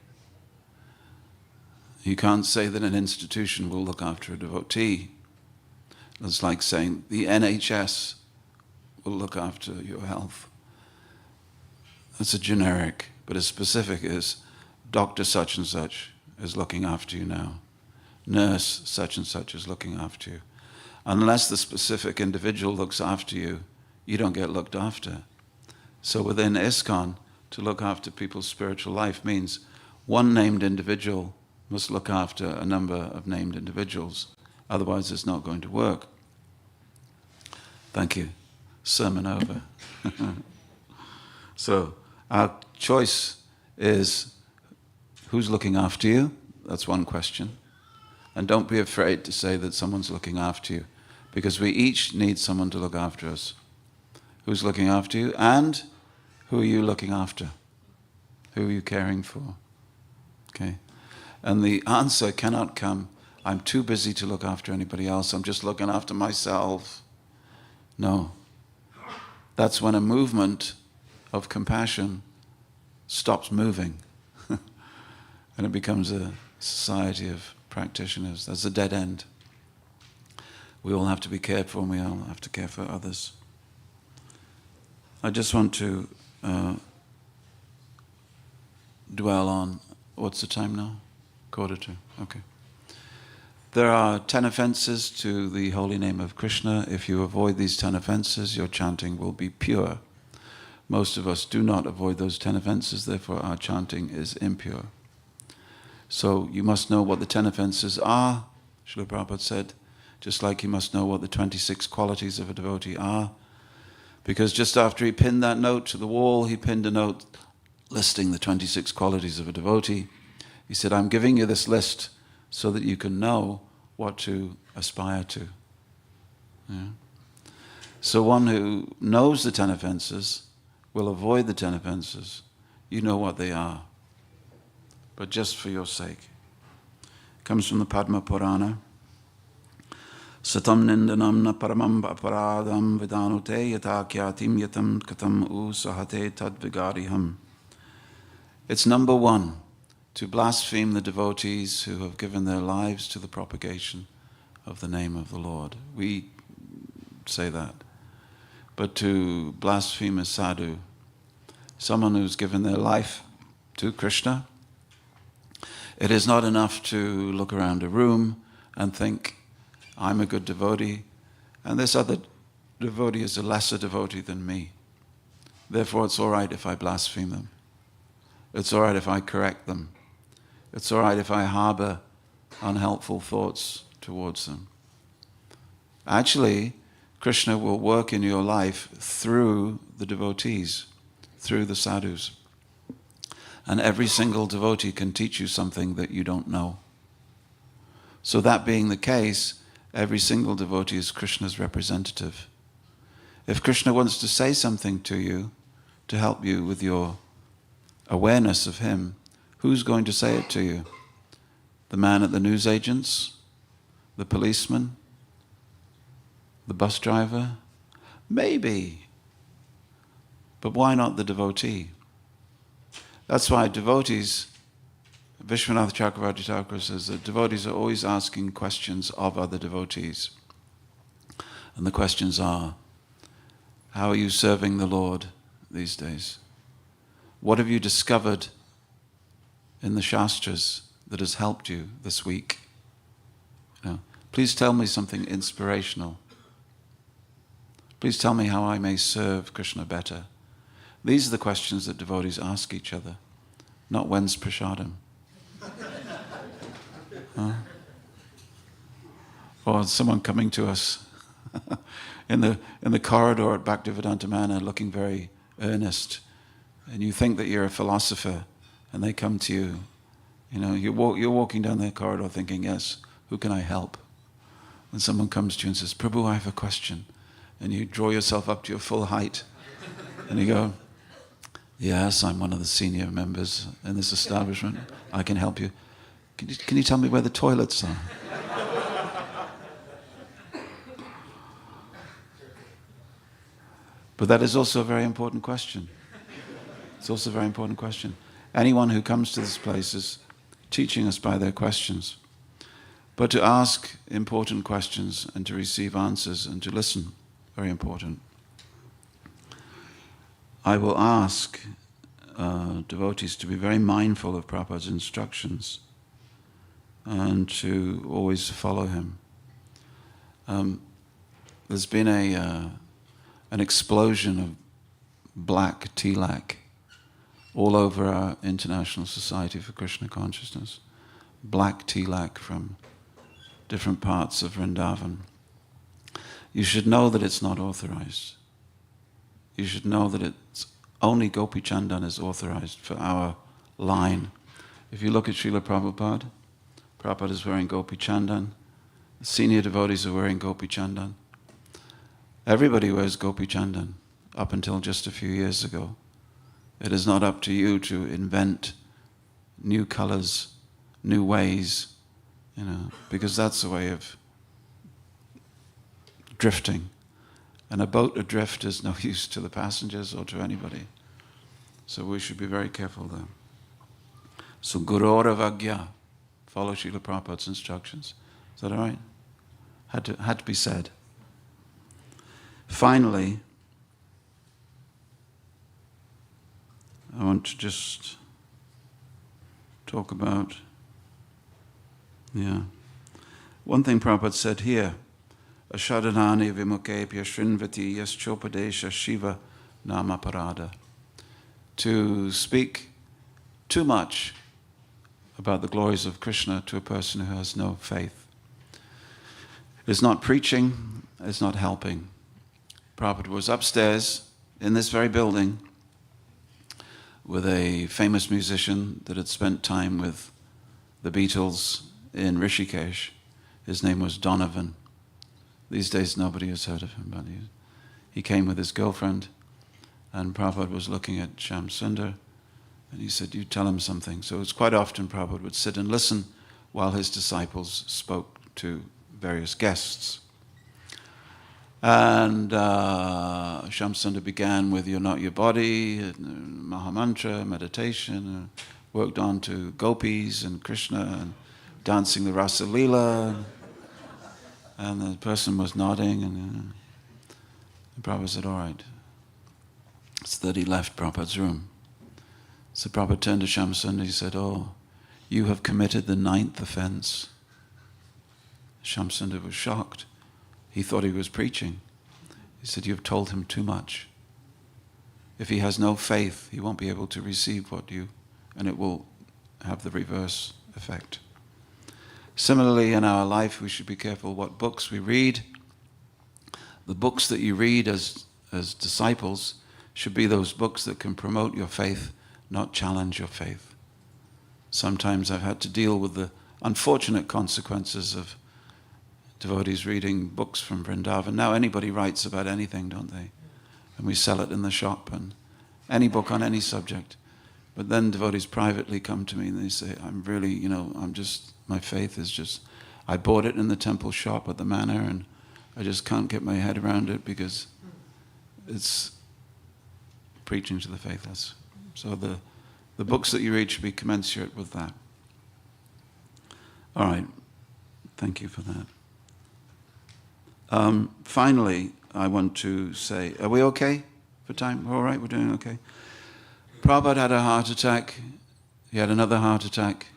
You can't say that an institution will look after a devotee. It's like saying the NHS will look after your health. That's a generic, but a specific is Dr. such and such is looking after you now. Nurse such and such is looking after you. Unless the specific individual looks after you, you don't get looked after. So within ISKCON, to look after people's spiritual life means one named individual must look after a number of named individuals. Otherwise, it's not going to work. Thank you. Sermon over. So, our choice is who's looking after you? That's one question. And don't be afraid to say that someone's looking after you, because we each need someone to look after us. Who's looking after you? And who are you looking after? Who are you caring for? Okay? And the answer cannot come, I'm too busy to look after anybody else, I'm just looking after myself. No. That's when a movement of compassion stops moving. And it becomes a society of practitioners. That's a dead end. We all have to be careful, and we all have to care for others. I just want to dwell on, what's the time now? 1:45. Okay. There are 10 offenses to the holy name of Krishna. If you avoid these 10 offenses, your chanting will be pure. Most of us do not avoid those 10 offenses, therefore our chanting is impure. So you must know what the 10 offenses are, Srila Prabhupada said, just like you must know what the 26 qualities of a devotee are. Because just after he pinned that note to the wall, he pinned a note listing the 26 qualities of a devotee. He said, I'm giving you this list so that you can know what to aspire to. Yeah. So one who knows the 10 offenses will avoid the 10 offenses. You know what they are. But just for your sake. It comes from the Padma Purana. Satam nindanam na paramam aparadam vidanote yata kyatim yatam katam usahate tadvigariham. It's number one, to blaspheme the devotees who have given their lives to the propagation of the name of the Lord. We say that. But to blaspheme a sadhu, someone who's given their life to Krishna, it is not enough to look around a room and think, I'm a good devotee, and this other devotee is a lesser devotee than me. Therefore, it's all right if I blaspheme them. It's all right if I correct them. It's all right if I harbor unhelpful thoughts towards them. Actually, Krishna will work in your life through the devotees, through the sadhus. And every single devotee can teach you something that you don't know. So that being the case, every single devotee is Krishna's representative. If Krishna wants to say something to you to help you with your awareness of him, who's going to say it to you? The man at the newsagents? The policeman? The bus driver? Maybe. But why not the devotee? That's why devotees, Vishwanath Chakravarti Thakur says that devotees are always asking questions of other devotees. And the questions are, how are you serving the Lord these days? What have you discovered in the Shastras that has helped you this week? You know, please tell me something inspirational. Please tell me how I may serve Krishna better. These are the questions that devotees ask each other, not when's prasadam. Huh? Or someone coming to us in the corridor at Bhaktivedanta Manor looking very earnest, and you think that you're a philosopher, and they come to you. You know, you're walking down the corridor thinking, yes, who can I help? And someone comes to you and says, Prabhu, I have a question. And you draw yourself up to your full height, and you go, yes, I'm one of the senior members in this establishment. I can help you. Can you tell me where the toilets are? But that is also a very important question. It's also a very important question. Anyone who comes to this place is teaching us by their questions. But to ask important questions and to receive answers and to listen, very important. I will ask devotees to be very mindful of Prabhupada's instructions and to always follow him. There's been an explosion of black tilak all over our International Society for Krishna Consciousness. Black tilak from different parts of Vrindavan. You should know that it's not authorized. You should know that it's only Gopi Chandan is authorized for our line. If you look at Srila Prabhupada, Prabhupada is wearing Gopi Chandan. The senior devotees are wearing Gopi Chandan. Everybody wears Gopi Chandan up until just a few years ago. It is not up to you to invent new colors, new ways, because that's a way of drifting. And a boat adrift is no use to the passengers or to anybody. So we should be very careful there. So Gurura Vagya, follow Srila Prabhupada's instructions. Is that all right? Had to be said. Finally, I want to just talk about, one thing Prabhupada said here, Ashadhanani vimukepya shrinvati yaschopadesha shiva nama parada. To speak too much about the glories of Krishna to a person who has no faith is not preaching, is not helping. Prabhupada was upstairs in this very building with a famous musician that had spent time with the Beatles in Rishikesh. His name was Donovan. These days nobody has heard of him, but he came with his girlfriend, and Prabhupada was looking at Shyam Sundar, and he said, you tell him something. So it's quite often Prabhupada would sit and listen while his disciples spoke to various guests. And Shyam Sundar began with You're Not Your Body, Mahamantra, meditation, worked on to gopis and Krishna and dancing the Rasa Leela. And the person was nodding, and Prabhupada said, all right. So that he left Prabhupada's room. So Prabhupada turned to Shyam Sundar, he said, oh, you have committed the 9th offense. Shyam Sundar was shocked. He thought he was preaching. He said, you've told him too much. If he has no faith, he won't be able to receive and it will have the reverse effect. Similarly, in our life, we should be careful what books we read. The books that you read as disciples should be those books that can promote your faith, not challenge your faith. Sometimes I've had to deal with the unfortunate consequences of devotees reading books from Vrindavan. Now anybody writes about anything, don't they? And we sell it in the shop, and any book on any subject. But then devotees privately come to me and they say, I'm really, my faith is just, I bought it in the temple shop at the manor and I just can't get my head around it because it's preaching to the faithless. So the books that you read should be commensurate with that. All right, thank you for that. Finally, I want to say, are we okay for time? We're all right, we're doing okay. Prabhupada had a heart attack, he had another heart attack,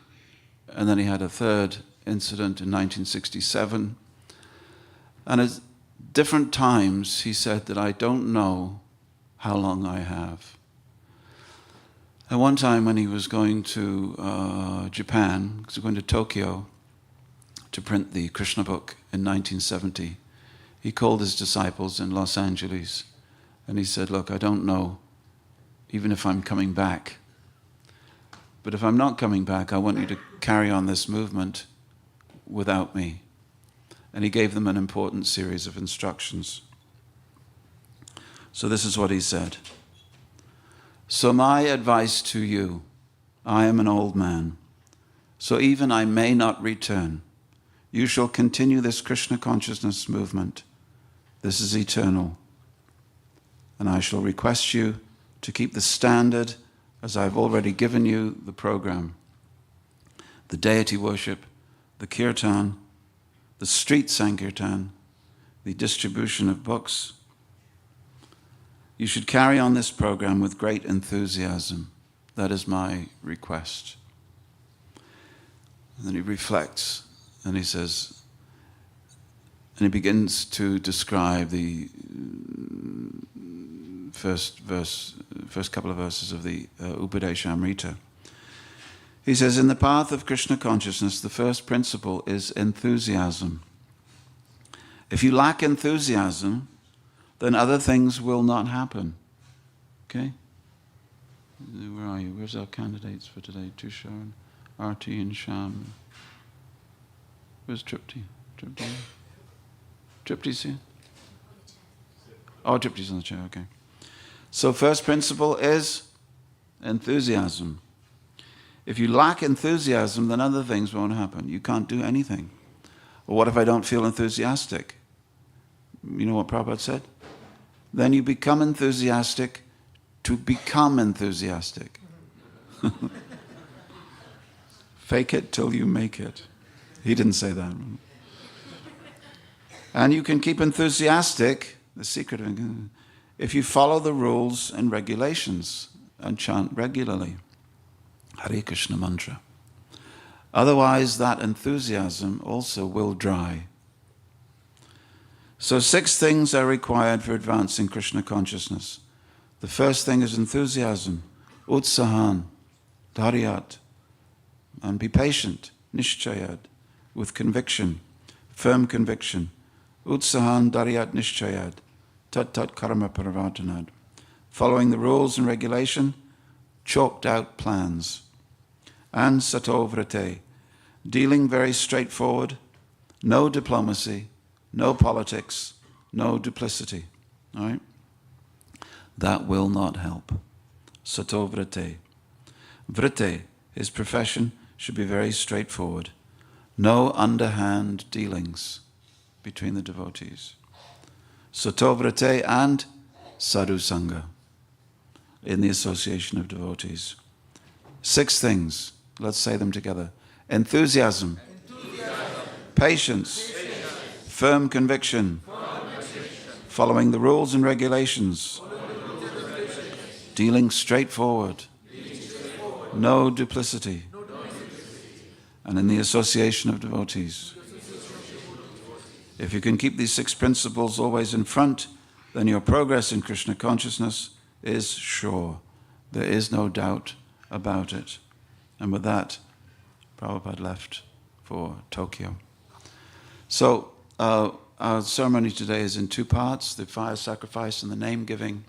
and then he had a third incident in 1967. And at different times he said that I don't know how long I have. And one time when he was going to Japan, he was going to Tokyo to print the Krishna book in 1970, he called his disciples in Los Angeles and he said, look, I don't know even if I'm coming back. But if I'm not coming back, I want you to carry on this movement without me. And he gave them an important series of instructions. So this is what he said. So my advice to you, I am an old man, so even I may not return. You shall continue this Krishna consciousness movement. This is eternal. And I shall request you to keep the standard as I've already given you the program, the deity worship, the kirtan, the street sankirtan, the distribution of books. You should carry on this program with great enthusiasm. That is my request. And then he reflects and he says, and he begins to describe the first couple of verses of the Upadeshamrita. He says, in the path of Krishna consciousness, the first principle is enthusiasm. If you lack enthusiasm, then other things will not happen. Okay? Where are you? Where's our candidates for today? Tushar, Arti, and Sham. Where's Tripti? Tripti's here? Oh, Tripti's on the chair, okay. So first principle is enthusiasm. If you lack enthusiasm, then other things won't happen. You can't do anything. Well, what if I don't feel enthusiastic? You know what Prabhupada said? Then you become enthusiastic to become enthusiastic. Fake it till you make it. He didn't say that. And you can keep enthusiastic, the secret of it, if you follow the rules and regulations and chant regularly. Hare Krishna mantra. Otherwise, that enthusiasm also will dry. So 6 things are required for advancing Krishna consciousness. The first thing is enthusiasm, utsahan, dharyat, and be patient, nishchayat, with conviction, firm conviction. Utsahan, dharyat, nishchayat, tat tat karma paravartanad. Following the rules and regulation, chalked out plans. And satovrate, dealing very straightforward, no diplomacy, no politics, no duplicity. All right? That will not help. Satovrate. Vrite, his profession, should be very straightforward. No underhand dealings between the devotees. Satovrate and sadhu sangha, in the association of devotees. 6 things. Let's say them together. Enthusiasm. Patience. Firm conviction. Following the rules and regulations. Dealing straightforward. No duplicity. And in the association of devotees. If you can keep these 6 principles always in front, then your progress in Krishna consciousness is sure. There is no doubt about it. And with that, Prabhupada left for Tokyo. So our ceremony today is in 2 parts. The fire sacrifice and the name giving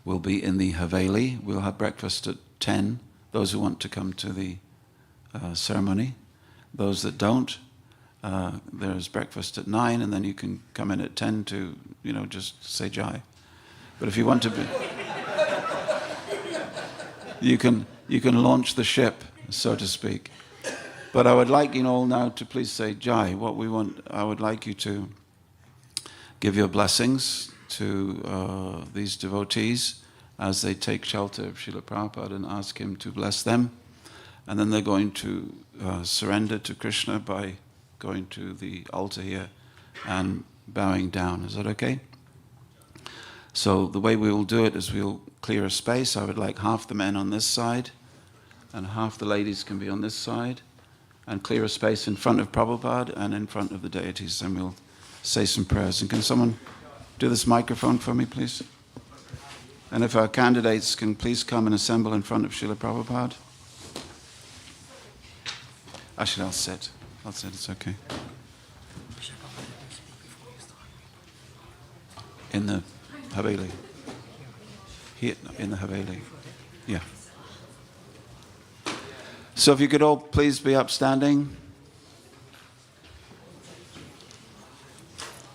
will be in the Haveli. We'll have breakfast at 10, those who want to come to the ceremony. Those that don't, there's breakfast at 9, and then you can come in at 10 to, just say Jai. But if you want to be... You can launch the ship, so to speak. But I would like you all now to please say Jai. I would like you to give your blessings to these devotees as they take shelter of Srila Prabhupada and ask him to bless them. And then they're going to surrender to Krishna by going to the altar here and bowing down. Is that okay? So the way we will do it is we'll clear a space. I would like half the men on this side and half the ladies can be on this side, and clear a space in front of Prabhupada and in front of the deities, and we'll say some prayers. And can someone do this microphone for me, please? And if our candidates can please come and assemble in front of Srila Prabhupada. Actually, I'll sit, it's okay. In the Haveli. Here, in the Haveli. Yeah. So if you could all please be upstanding.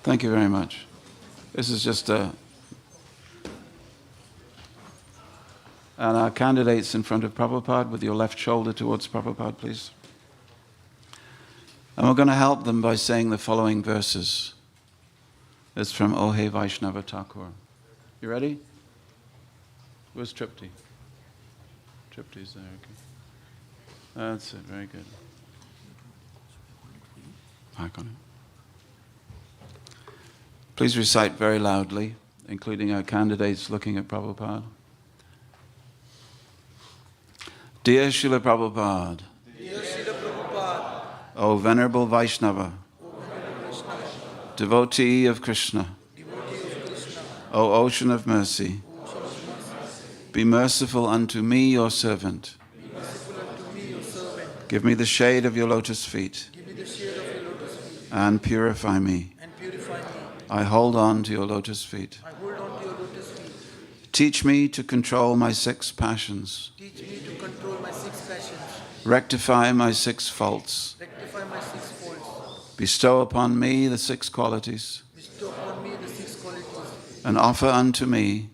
Thank you very much. This is just a... And our candidates in front of Prabhupada with your left shoulder towards Prabhupada, please. And we're going to help them by saying the following verses. It's from Ohe Vaishnava Thakur. You ready? Where's Tripti? Tripty's there. Okay. That's it. Very good. Back on it. Please recite very loudly, including our candidates looking at Prabhupada. Dear Srila Prabhupada, O Venerable Vaishnava, devotee of Krishna, O Ocean of Mercy, be merciful unto me, your servant. Give me the shade of your lotus feet and purify me. I hold on to your lotus feet. Teach me to control my 6 passions. Rectify my 6 faults. Bestow upon me the 6 qualities. And offer unto me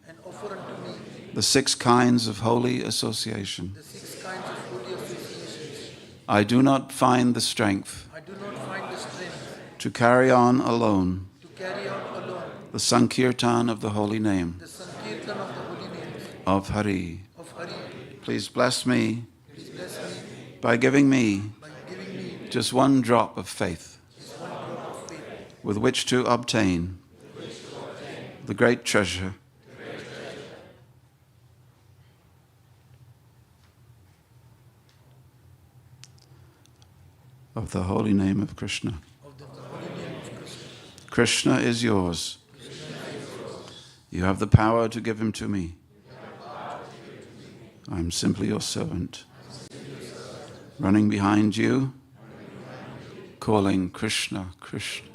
the 6 kinds of holy association. I do not find the strength to carry on alone the Sankirtan of the holy name of Hari. Please bless me by giving me just 1 drop of faith with which to obtain the great treasure of the holy name of Krishna. Krishna is yours. You have the power to give him to me. I am simply your servant, running behind you, calling Krishna, Krishna.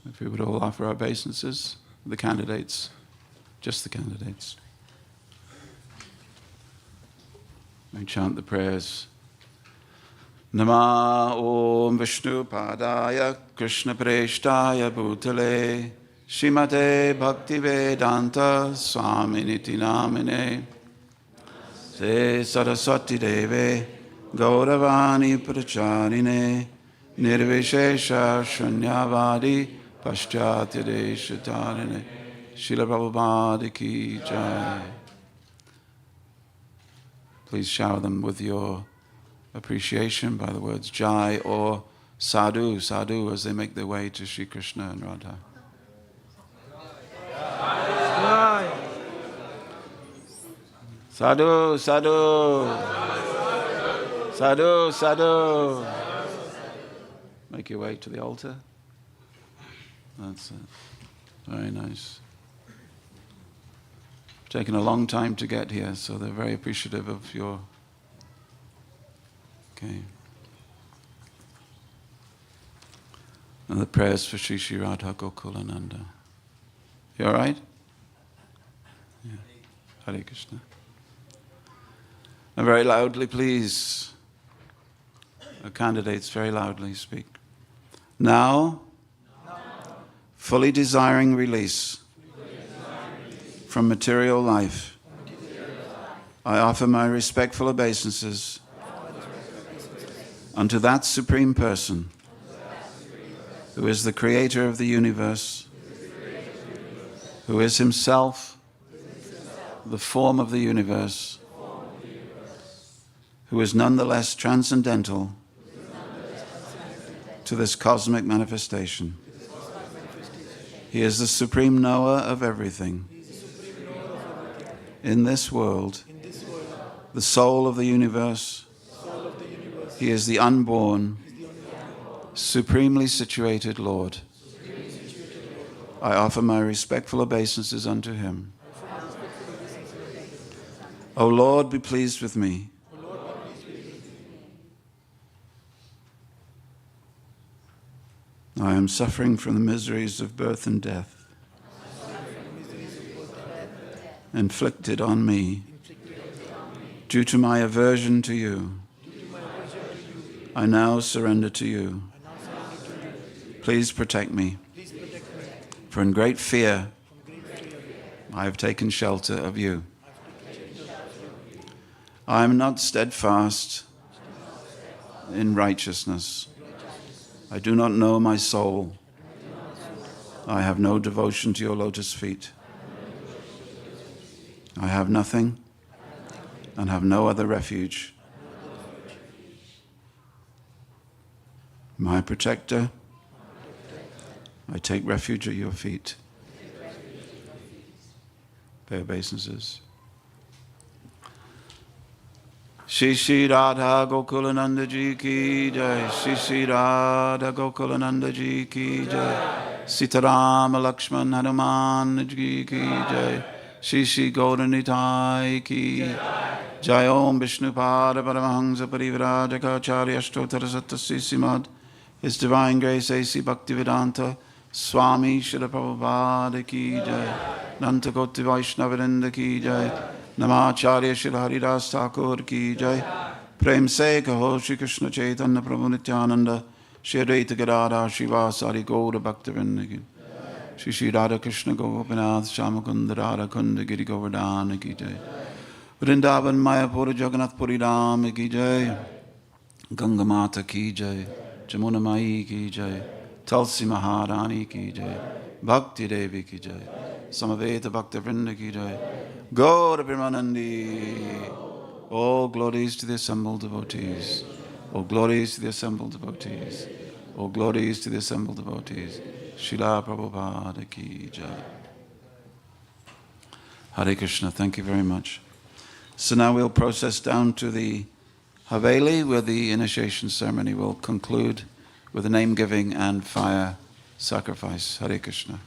If we would all offer our obeisances, the candidates, just the candidates. We chant the prayers. Nama Om Vishnu Padaya Krishna Preshtaya Bhutale Shrimate Bhaktivedanta Swaminiti Namine Se Saraswati Deve Gauravani Pracharine Nirvishesha Shunyavadi Paschatya Deshatarine Srila Prabhupada Ki Jai. Please shower them with your appreciation by the words Jai or Sadhu, Sadhu, as they make their way to Sri Krishna and Radha. Sadhu, Sadhu, Sadhu, Sadhu. Make your way to the altar. That's it. Very nice. Taken a long time to get here, so they're very appreciative of your. Okay. And the prayers for Sri Sri Radha Gokulananda. You all right? Yeah. Hare Krishna. And very loudly, please. The candidates, very loudly speak. Now, fully desiring release from material life, I offer my respectful obeisances unto that Supreme Person who is the creator of the universe, who is himself the form of the universe, who is nonetheless transcendental to this cosmic manifestation. He is the supreme knower of everything. In this world, the soul of the universe, he is the unborn, supremely situated Lord. I offer my respectful obeisances unto him. O Lord, be pleased with me. I am suffering from the miseries of birth and death, inflicted on me due to my aversion to you. I now surrender to you. Please protect me, for in great fear I have taken shelter of you. I am not steadfast in righteousness. I do not know my soul. I have no devotion to your lotus feet. I have nothing and have no other refuge. My protector, I take refuge at your feet. Pay obeisances. Shri Shri Radha Gokulananda Ji Ki Jai. Shri Shri Radha Gokulananda Ji Ki Jai. Sitarama Lakshman Hanuman Ji Ki Jai. Shri Shri Gauranitai Ki Jai. Om Vishnupada Paramahansa Parivrajaka Ashtottara Sattva Simad. His Divine Grace A.C. Bhaktivedanta Swami Srila Prabhupada Ki Jai. Nanta Koti Vaishnavirinda Ki Jai. Namacharya Srila Haridas Thakur Ki Jai. Prem Se Kaho Shri Krishna Chaitanya Prabhu Nityananda Shri Advaita Gadadhar Srivasari Gaura Bhaktivinoda Ki Shri Shri Radha Krishna Gopinath Shamakunda Radha Kunda Giri Govardhana Ki Jai. Vrindavan Mayapura Jagannath Puri Ram Ki Jai. Ganga Mata Ki Jai. Jamuna Mai Ki Jai. Tulsi Maharani Ki Jai. Bhakti Devi Ki Jai. Samaveta Bhakta Vrinda Ki Jai. Gaura Premanandi. All glories to the assembled devotees. All glories to the assembled devotees. All glories to the assembled devotees. Srila Prabhupada Ki Jai. Hare Krishna, thank you very much. So now we'll process down to the Haveli, where the initiation ceremony will conclude with a name giving and fire sacrifice. Hare Krishna.